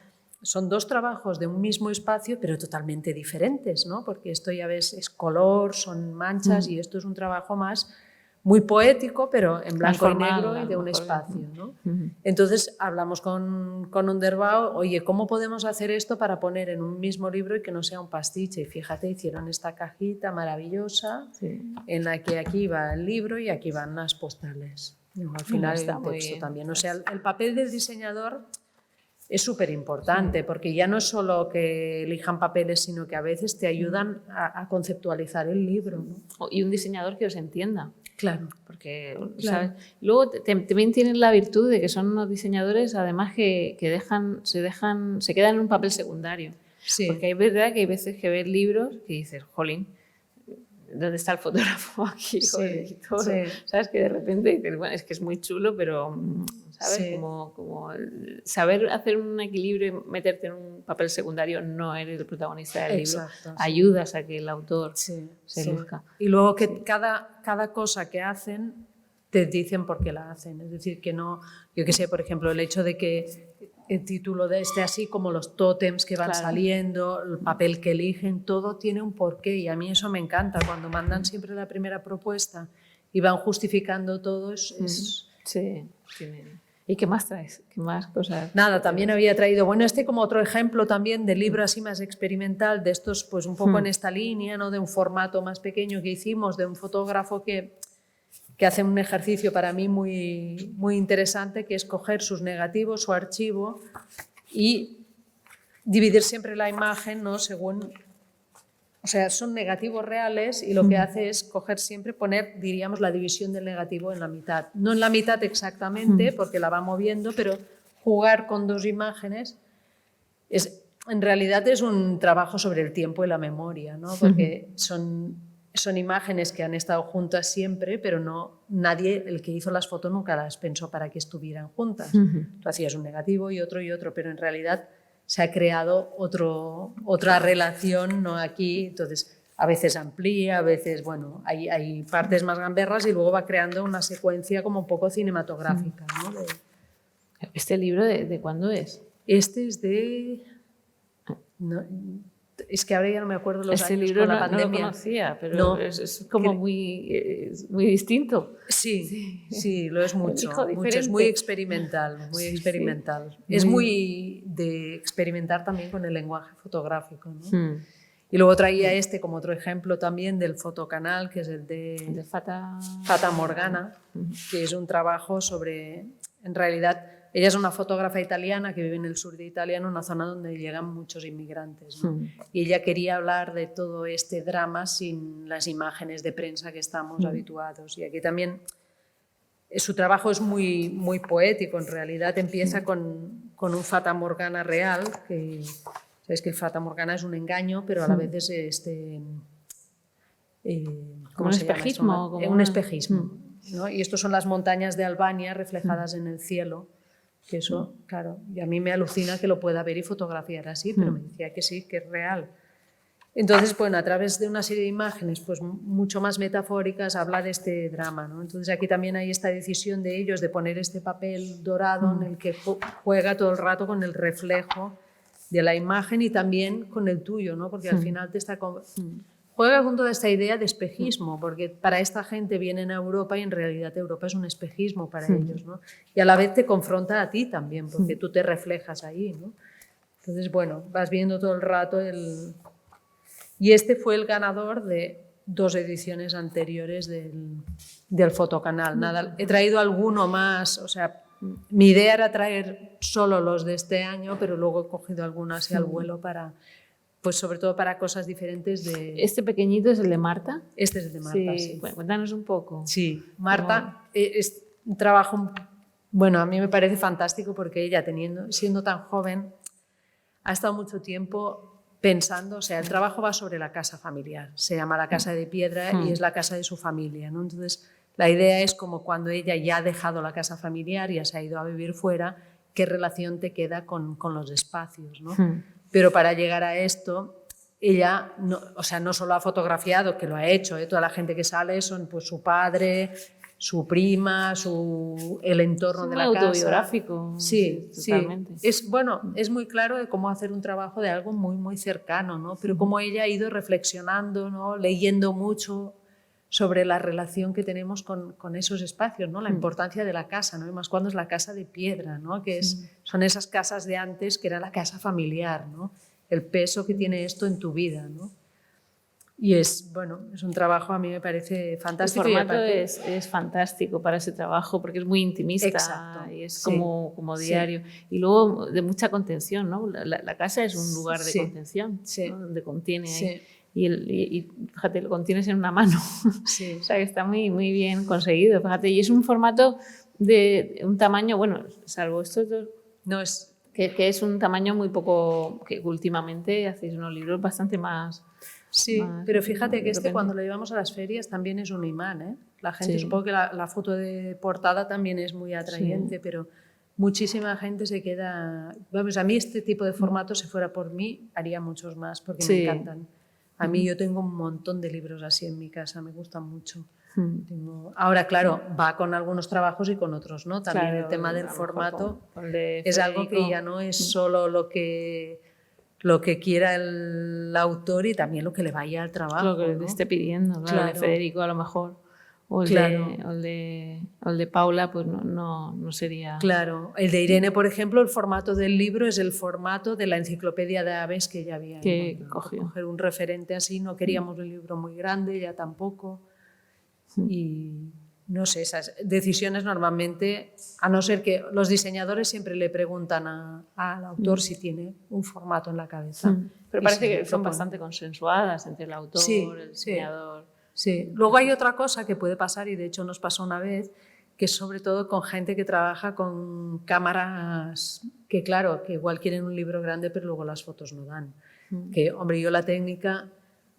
Son 2 trabajos de un mismo espacio, pero totalmente diferentes, ¿no? Porque esto ya ves, es color, son manchas, y esto es un trabajo más muy poético, pero en blanco y negro y de un espacio, ¿no? Entonces hablamos con Underbau, oye, ¿cómo podemos hacer esto para poner en un mismo libro y que no sea un pastiche? Y fíjate, hicieron esta cajita maravillosa en la que aquí va el libro y aquí van las postales. Al final está el texto también. O sea, el papel del diseñador es súper importante, porque ya no es solo que elijan papeles, sino que a veces te ayudan a conceptualizar el libro, ¿no? Y un diseñador que os entienda. Claro. Porque, ¿sabes? Luego también tienen la virtud de que son unos diseñadores, además, que se quedan en un papel secundario. Sí. Porque es verdad que hay veces que ves libros que dices, jolín, ¿dónde está el fotógrafo aquí? ¿Sabes? Que de repente dices, bueno, es que es muy chulo, pero, ¿sabes? Como saber hacer un equilibrio y meterte en un papel secundario, no eres el protagonista del libro, ayudas a que el autor se luzca. Y luego que cada cosa que hacen te dicen por qué la hacen, es decir, que no, yo qué sé, por ejemplo, el hecho de que el título de así como los tótems que van saliendo, el papel que eligen, todo tiene un porqué, y a mí eso me encanta, cuando mandan siempre la primera propuesta y van justificando todo. Sí, ¿y qué más traes? ¿Qué más cosas? Nada, también había traído, bueno, como otro ejemplo también de libro así más experimental, de estos pues un poco en esta línea, ¿no? De un formato más pequeño que hicimos, de un fotógrafo que hace un ejercicio para mí muy, muy interesante, que es coger sus negativos, su archivo, y dividir siempre la imagen, ¿no? Según... O sea, son negativos reales, y lo que hace es coger siempre, poner, diríamos, la división del negativo en la mitad. No en la mitad exactamente, porque la va moviendo, pero jugar con 2 imágenes en realidad es un trabajo sobre el tiempo y la memoria, ¿no? Porque son imágenes que han estado juntas siempre, pero nadie, el que hizo las fotos, nunca las pensó para que estuvieran juntas. Tú hacías un negativo y otro, pero en realidad se ha creado otra relación, ¿no? Aquí, entonces a veces amplía, a veces, bueno, hay partes más gamberras y luego va creando una secuencia como un poco cinematográfica, ¿no? ¿Este libro de cuándo es? Este es de... No, es que ahora ya no me acuerdo los años libro con la pandemia. No lo conocía, pero es como muy distinto. Sí, lo es mucho. Es muy experimental, muy experimental. Es muy de experimentar también con el lenguaje fotográfico, ¿no? Y luego traía como otro ejemplo también del fotocanal, que es el de Fata Morgana, que es un trabajo sobre, en realidad, ella es una fotógrafa italiana que vive en el sur de Italia, en una zona donde llegan muchos inmigrantes, ¿no? Y ella quería hablar de todo este drama sin las imágenes de prensa que estamos habituados. Y aquí también su trabajo es muy, muy poético. En realidad empieza con un Fata Morgana real, que sabéis que el Fata Morgana es un engaño, pero a la vez es ¿cómo se llama? Un espejismo, ¿no? Y estos son las montañas de Albania reflejadas en el cielo. Que eso, claro, y a mí me alucina que lo pueda ver y fotografiar así, pero me decía que sí, que es real. Entonces, bueno, a través de una serie de imágenes pues mucho más metafóricas habla de este drama, ¿no? Entonces aquí también hay esta decisión de ellos de poner este papel dorado en el que juega todo el rato con el reflejo de la imagen y también con el tuyo, ¿no? Porque al final te está... Juega con toda esta idea de espejismo, porque para esta gente vienen a Europa y en realidad Europa es un espejismo para ellos, ¿no? Y a la vez te confronta a ti también, porque tú te reflejas ahí, ¿no? Entonces, bueno, vas viendo todo el rato Y este fue el ganador de 2 ediciones anteriores del Fotocanal. Nada, he traído alguno más, o sea, mi idea era traer solo los de este año, pero luego he cogido algunos así al vuelo para, pues sobre todo para cosas diferentes de... ¿Este pequeñito es el de Marta? Este es el de Marta, sí. Bueno, cuéntanos un poco. Sí, Marta es un trabajo, bueno, a mí me parece fantástico porque ella, siendo tan joven, ha estado mucho tiempo pensando, o sea, el trabajo va sobre la casa familiar, se llama La Casa de Piedra y es la casa de su familia, ¿no? Entonces, la idea es como cuando ella ya ha dejado la casa familiar, ya se ha ido a vivir fuera, qué relación te queda con los espacios, ¿no? Pero para llegar a esto, ella, no, o sea, no solo ha fotografiado, que lo ha hecho, toda la gente que sale son pues su padre, su prima, el entorno de la casa. Autobiográfico. Sí, totalmente. Es muy claro de cómo hacer un trabajo de algo muy, muy cercano, ¿no? Pero como ella ha ido reflexionando, ¿no? Leyendo mucho sobre la relación que tenemos con esos espacios, ¿no? La importancia de la casa, ¿no? Y más cuando es la casa de piedra, ¿no? Que son esas casas de antes que era la casa familiar, ¿no? El peso que tiene esto en tu vida, ¿no? Y es un trabajo, a mí me parece fantástico. El formato es fantástico para ese trabajo porque es muy intimista. Exacto, y es como diario. Y luego de mucha contención, ¿no? La casa es un lugar de contención, ¿no? Donde contiene ahí. Y fíjate, lo contienes en una mano. O sea, que está muy, muy bien conseguido, fíjate. Y es un formato de un tamaño, bueno, salvo estos dos, que es un tamaño muy poco, que últimamente hacéis unos libros bastante más... Sí, pero fíjate que cuando lo llevamos a las ferias también es un imán, ¿eh? La gente, supongo que la foto de portada también es muy atrayente, pero muchísima gente se queda... Vamos, a mí este tipo de formato, si fuera por mí, haría muchos más porque me encantan. A mí yo tengo un montón de libros así en mi casa, me gustan mucho. Ahora, claro, va con algunos trabajos y con otros, ¿no? También el tema del formato es algo que ya no es solo lo que quiera el autor y también lo que le vaya al trabajo. Lo que le esté pidiendo, claro. El de Federico a lo mejor, o el de Paula, pues no sería... Claro, el de Irene, por ejemplo, el formato del libro es el formato de la enciclopedia de aves que ella había cogido. Coger un referente así, no queríamos un libro muy grande, ella tampoco. Y no sé, esas decisiones normalmente, a no ser que los diseñadores siempre le preguntan al autor si tiene un formato en la cabeza. Pero parece que son bastante consensuadas entre el autor, el diseñador. Sí. Luego hay otra cosa que puede pasar, y de hecho nos pasó una vez, que es sobre todo con gente que trabaja con cámaras que, claro, que igual quieren un libro grande, pero luego las fotos no dan. Que, hombre, yo la técnica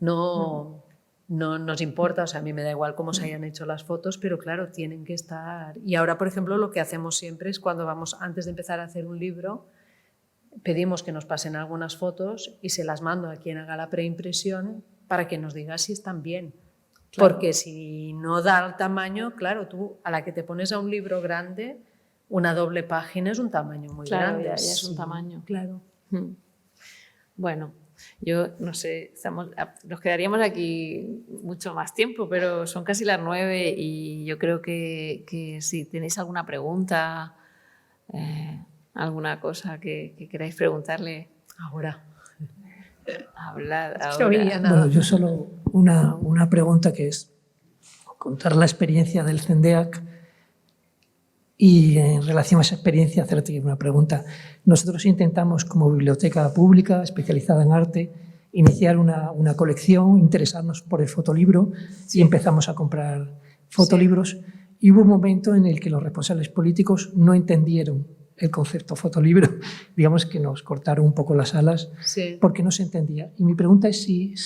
no nos importa, o sea, a mí me da igual cómo se hayan hecho las fotos, pero claro, tienen que estar... Y ahora, por ejemplo, lo que hacemos siempre es cuando vamos, antes de empezar a hacer un libro, pedimos que nos pasen algunas fotos y se las mando a quien haga la preimpresión para que nos diga si están bien. Claro. Porque si no da el tamaño, claro, tú a la que te pones a un libro grande, una doble página es un tamaño muy grande. Ya es un tamaño. Claro. Bueno, yo no sé, nos quedaríamos aquí mucho más tiempo, pero son casi las 9 y yo creo que si tenéis alguna pregunta, alguna cosa que queráis preguntarle. Ahora. Hablad ahora. Bueno, yo solo una pregunta, que es contar la experiencia del CENDEAC y en relación a esa experiencia hacerte una pregunta. Nosotros intentamos, como biblioteca pública especializada en arte, iniciar una colección, interesarnos por el fotolibro y empezamos a comprar fotolibros. Y hubo un momento en el que los responsables políticos no entendieron el concepto fotolibro, digamos que nos cortaron un poco las alas porque no se entendía. Y mi pregunta es si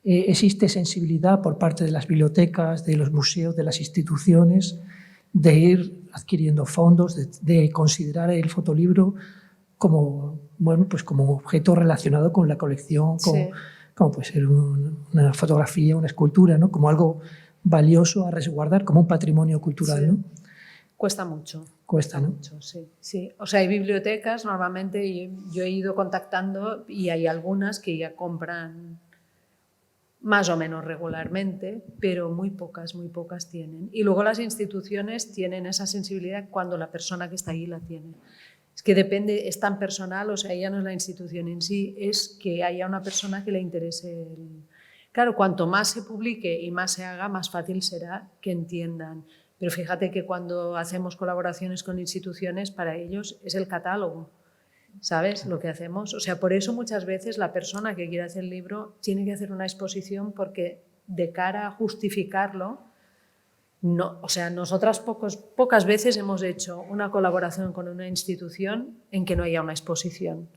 existe sensibilidad por parte de las bibliotecas, de los museos, de las instituciones, de ir adquiriendo fondos, de considerar el fotolibro como, pues como un objeto relacionado con la colección, como puede ser una fotografía, una escultura, ¿no? Como algo valioso a resguardar, como un patrimonio cultural, ¿no? Cuesta mucho. Cuesta, ¿no? Mucho, sí. O sea, hay bibliotecas, normalmente yo he ido contactando y hay algunas que ya compran más o menos regularmente, pero muy pocas tienen. Y luego las instituciones tienen esa sensibilidad cuando la persona que está ahí la tiene. Es que depende, es tan personal, o sea, ya no es la institución en sí, es que haya una persona que le interese. Claro, cuanto más se publique y más se haga, más fácil será que entiendan. Pero fíjate que cuando hacemos colaboraciones con instituciones, para ellos es el catálogo, ¿sabes? Lo que hacemos. O sea, por eso muchas veces la persona que quiere hacer el libro tiene que hacer una exposición, porque de cara a justificarlo, no, o sea, nosotras pocas veces hemos hecho una colaboración con una institución en que no haya una exposición.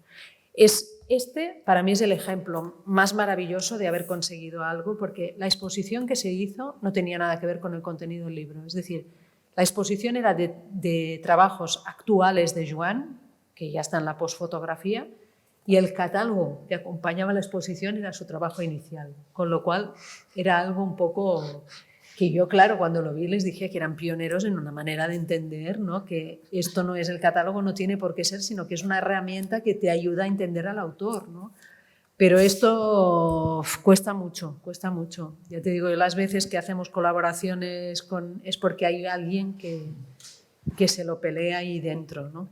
Para mí es el ejemplo más maravilloso de haber conseguido algo, porque la exposición que se hizo no tenía nada que ver con el contenido del libro. Es decir, la exposición era de trabajos actuales de Joan, que ya está en la posfotografía, y el catálogo que acompañaba la exposición era su trabajo inicial, con lo cual era algo un poco que yo, claro, cuando lo vi les dije que eran pioneros en una manera de entender, ¿no? Que esto no es el catálogo, no tiene por qué ser, sino que es una herramienta que te ayuda a entender al autor, ¿no? Pero esto cuesta mucho, cuesta mucho. Ya te digo, las veces que hacemos colaboraciones es porque hay alguien que se lo pelea ahí dentro, ¿no?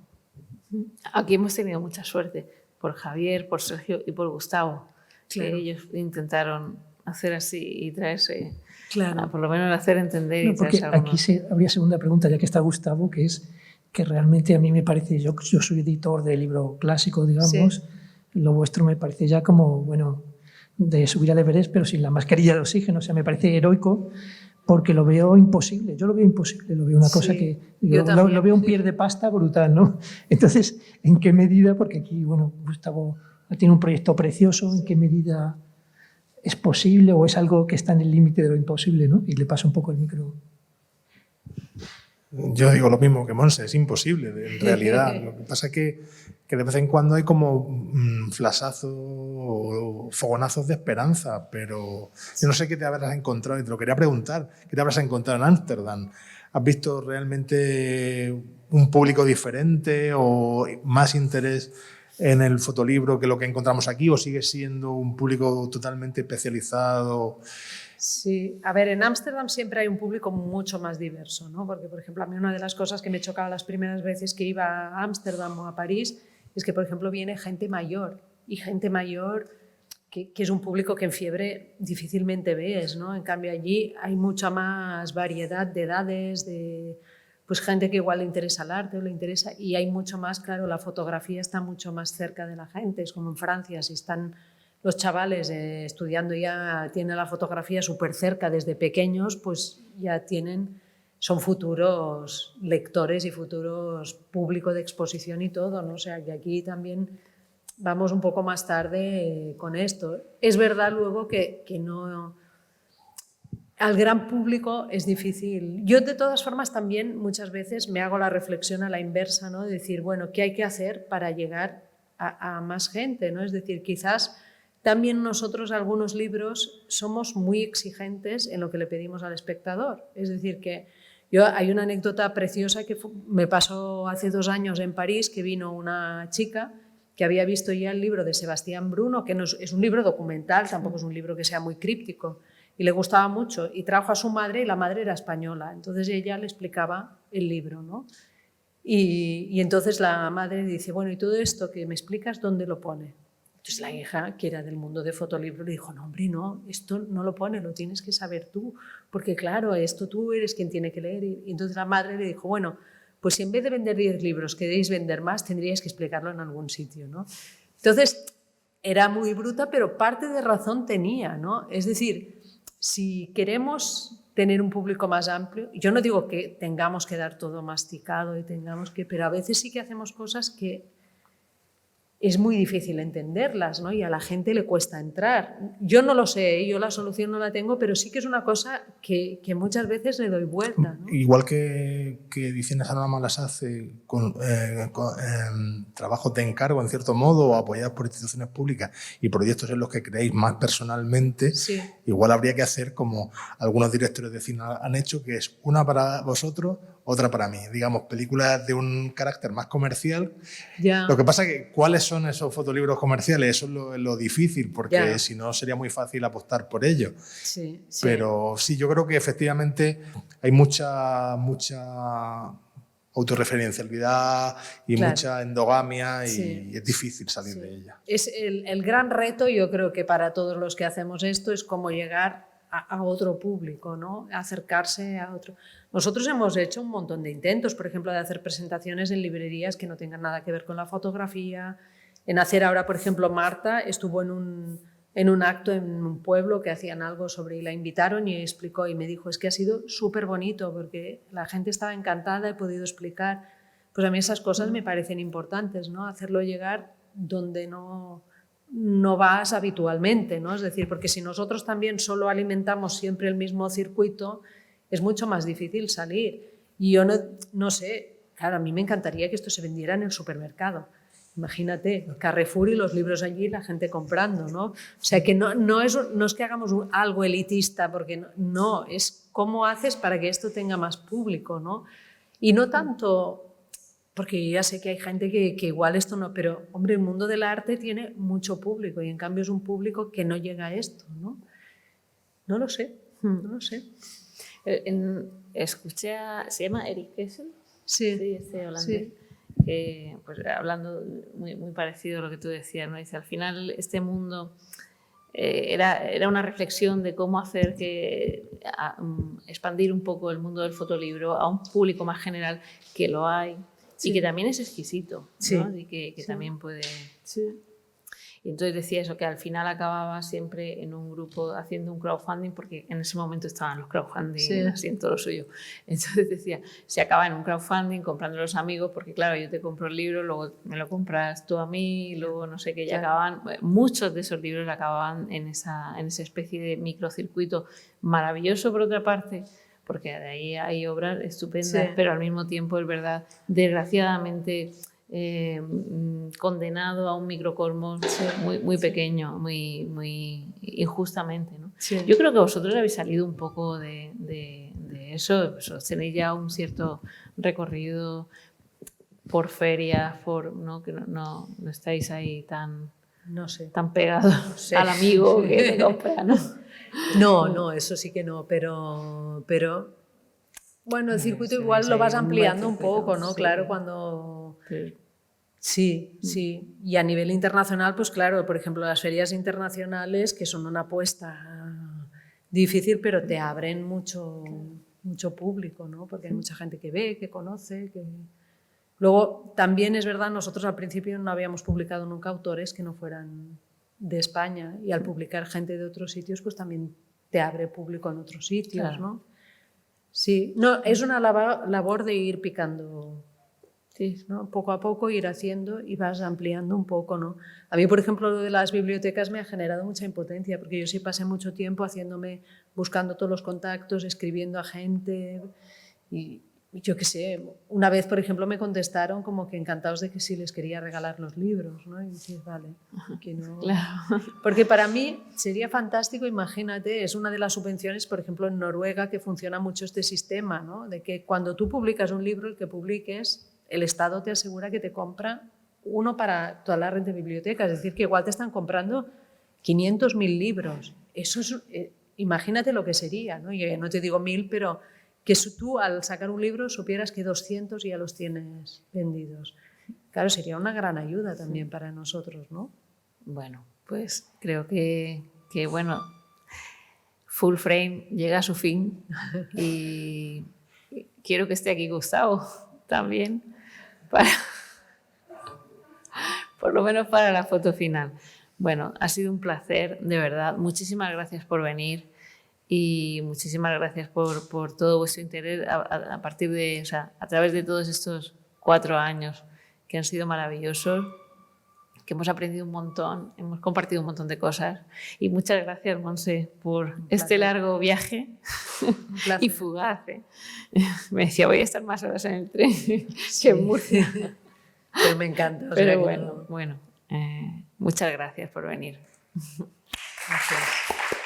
Aquí hemos tenido mucha suerte por Javier, por Sergio y por Gustavo, Claro. que ellos intentaron hacer así y traerse, Claro. por lo menos hacer entender No, y porque traerse algunos. aquí habría segunda pregunta, ya que está Gustavo, que es que realmente a mí me parece, yo soy editor de libro clásico, digamos, Sí. Lo vuestro me parece ya como, bueno, de subir al Everest, pero sin la mascarilla de oxígeno, o sea, me parece heroico, porque lo veo imposible, yo lo veo imposible, lo veo una cosa Sí, que, yo lo también, veo un sí. pier de pasta brutal, ¿no? Entonces, ¿en qué medida? Porque aquí, bueno, Gustavo tiene un proyecto precioso, ¿en qué medida es posible o es algo que está en el límite de lo imposible, ¿no? Y le paso un poco el micro. Yo digo lo mismo que Monse, es imposible, en realidad. Lo que pasa es que de vez en cuando hay como flasazos o fogonazos de esperanza, pero yo no sé qué te habrás encontrado, y te lo quería preguntar, ¿qué te habrás encontrado en Ámsterdam? ¿Has visto realmente un público diferente o más interés en el fotolibro que lo que encontramos aquí, o sigue siendo un público totalmente especializado? Sí, a ver, en Ámsterdam siempre hay un público mucho más diverso, ¿no? Porque, por ejemplo, a mí una de las cosas que me chocaba las primeras veces que iba a Ámsterdam o a París es que, por ejemplo, viene gente mayor, y gente mayor que es un público que en Fiebre difícilmente ves, ¿no? En cambio, allí hay mucha más variedad de edades, de pues gente que igual le interesa el arte o le interesa, y hay mucho más, claro, la fotografía está mucho más cerca de la gente, es como en Francia, si están los chavales estudiando ya, tienen la fotografía súper cerca desde pequeños, pues ya son futuros lectores y futuros público de exposición y todo, ¿no? O sea, que aquí también vamos un poco más tarde con esto. Es verdad luego que no... Al gran público es difícil. Yo, de todas formas, también muchas veces me hago la reflexión a la inversa, ¿no? De decir, bueno, ¿qué hay que hacer para llegar a más gente, ¿no? Es decir, quizás también nosotros, algunos libros, somos muy exigentes en lo que le pedimos al espectador. Es decir, que hay una anécdota preciosa que me pasó hace 2 años en París, que vino una chica que había visto ya el libro de Sebastián Bruno, que no es un libro documental, tampoco es un libro que sea muy críptico, y le gustaba mucho, y trajo a su madre, y la madre era española, entonces ella le explicaba el libro, ¿no? Y entonces la madre dice, bueno, ¿y todo esto que me explicas, dónde lo pone? Entonces la hija, que era del mundo de fotolibro, le dijo, no, hombre, no, esto no lo pone, lo tienes que saber tú, porque claro, esto tú eres quien tiene que leer. Y entonces la madre le dijo, bueno, pues si en vez de vender 10 libros queréis vender más, tendríais que explicarlo en algún sitio, ¿no? Entonces, era muy bruta, pero parte de razón tenía, ¿no? Es decir, si queremos tener un público más amplio, yo no digo que tengamos que dar todo masticado y pero a veces sí que hacemos cosas que es muy difícil entenderlas, ¿no? Y a la gente le cuesta entrar. Yo no lo sé, yo la solución no la tengo, pero sí que es una cosa que muchas veces le doy vuelta, ¿no? Igual que Ediciones Anónimas las hace con trabajos de encargo, en cierto modo, o apoyados por instituciones públicas y proyectos en los que creéis más personalmente, sí. Igual habría que hacer como algunos directores de cine han hecho, que es una para vosotros, otra para mí. Digamos, películas de un carácter más comercial. Ya. Lo que pasa es que, ¿cuáles son esos fotolibros comerciales? Eso es lo difícil, porque Ya. si no sería muy fácil apostar por ello. Sí, sí. Pero sí, yo creo que efectivamente hay mucha autorreferencialidad y Claro. mucha endogamia y Sí. es difícil salir Sí. de ella. Es el gran reto, yo creo que para todos los que hacemos esto, es cómo llegar a otro público, ¿no? Acercarse a otro. Nosotros hemos hecho un montón de intentos, por ejemplo, de hacer presentaciones en librerías que no tengan nada que ver con la fotografía, en hacer ahora, por ejemplo, Marta estuvo en un acto en un pueblo que hacían algo sobre, y la invitaron y explicó y me dijo, es que ha sido súper bonito porque la gente estaba encantada, he podido explicar. Pues a mí esas cosas me parecen importantes, ¿no? Hacerlo llegar donde no vas habitualmente, ¿no? Es decir, porque si nosotros también solo alimentamos siempre el mismo circuito, es mucho más difícil salir. Y yo no sé, claro, a mí me encantaría que esto se vendiera en el supermercado. Imagínate, Carrefour y los libros allí, la gente comprando, ¿no? O sea, que no es que hagamos algo elitista, porque no, es cómo haces para que esto tenga más público, ¿no? Y no tanto, porque yo ya sé que hay gente que igual esto no, pero, hombre, el mundo del arte tiene mucho público y en cambio es un público que no llega a esto, ¿no? No lo sé, no lo sé. Escuché ¿se llama Eric Kessel? Sí, este holandés. sí. Que, pues, hablando muy, muy parecido a lo que tú decías, ¿no? Dice, al final este mundo era una reflexión de cómo hacer expandir un poco el mundo del fotolibro a un público más general, que lo hay, Sí. y que también es exquisito, ¿no? Sí. Y que Sí. también puede... Sí. Y entonces decía eso, que al final acababa siempre en un grupo haciendo un crowdfunding, porque en ese momento estaban los crowdfunding, Sí. así en todo lo suyo. Entonces decía, se acaba en un crowdfunding comprando a los amigos, porque claro, yo te compro el libro, luego me lo compras tú a mí, luego no sé qué, ya Claro. acababan, muchos de esos libros acababan en esa especie de microcircuito maravilloso por otra parte, porque de ahí hay obras estupendas, Sí. pero al mismo tiempo es verdad, desgraciadamente, condenado a un microcosmos muy, muy pequeño, muy, muy injustamente, ¿no? Sí. Yo creo que vosotros habéis salido un poco de eso, tenéis ya un cierto recorrido por ferias, ¿no? Que no estáis ahí tan No sé. pegados sé. al amigo que te compra, ¿no? No, eso sí que no, pero bueno, el circuito sí, igual sí, lo vas un buen ampliando un circuito, poco, ¿no? sí. Claro, cuando... Pero- Sí, sí. Y a nivel internacional, pues claro, por ejemplo, las ferias internacionales, que son una apuesta difícil, pero te abren mucho público, ¿no? Porque hay mucha gente que ve, que conoce, que... Luego, también es verdad, nosotros al principio no habíamos publicado nunca autores que no fueran de España, y al publicar gente de otros sitios, pues también te abre público en otros sitios, Claro. ¿no? Sí, no, es una labor de ir picando, sí. ¿no? Poco a poco ir haciendo y vas ampliando un poco, ¿no? A mí, por ejemplo, lo de las bibliotecas me ha generado mucha impotencia, porque yo sí pasé mucho tiempo buscando todos los contactos, escribiendo a gente y yo qué sé, una vez, por ejemplo, me contestaron como que encantados de que sí les quería regalar los libros, ¿no? Y dices, vale, que no... Claro. Porque para mí sería fantástico, imagínate, es una de las subvenciones, por ejemplo, en Noruega, que funciona mucho este sistema, ¿no? De que cuando tú publicas un libro, el que publiques, el Estado te asegura que te compra uno para toda la red de bibliotecas, es decir, que igual te están comprando 500.000 libros. Eso es, imagínate lo que sería, ¿no? Yo no te digo 1.000, pero que tú al sacar un libro supieras que 200 ya los tienes vendidos. Claro, sería una gran ayuda también para nosotros, ¿no? Bueno, pues creo que bueno, Full Frame llega a su fin y quiero que esté aquí Gustavo también, por lo menos para la foto final. Bueno, ha sido un placer, de verdad. Muchísimas gracias por venir y muchísimas gracias por todo vuestro interés a partir de, o sea, a través de todos estos 4 años que han sido maravillosos, que hemos aprendido un montón, hemos compartido un montón de cosas. Y muchas gracias, Monse, por este largo viaje y fugaz. Me decía, voy a estar más horas en el tren que en Murcia. Pero me encanta. Pero bueno, muchas gracias por venir. Gracias.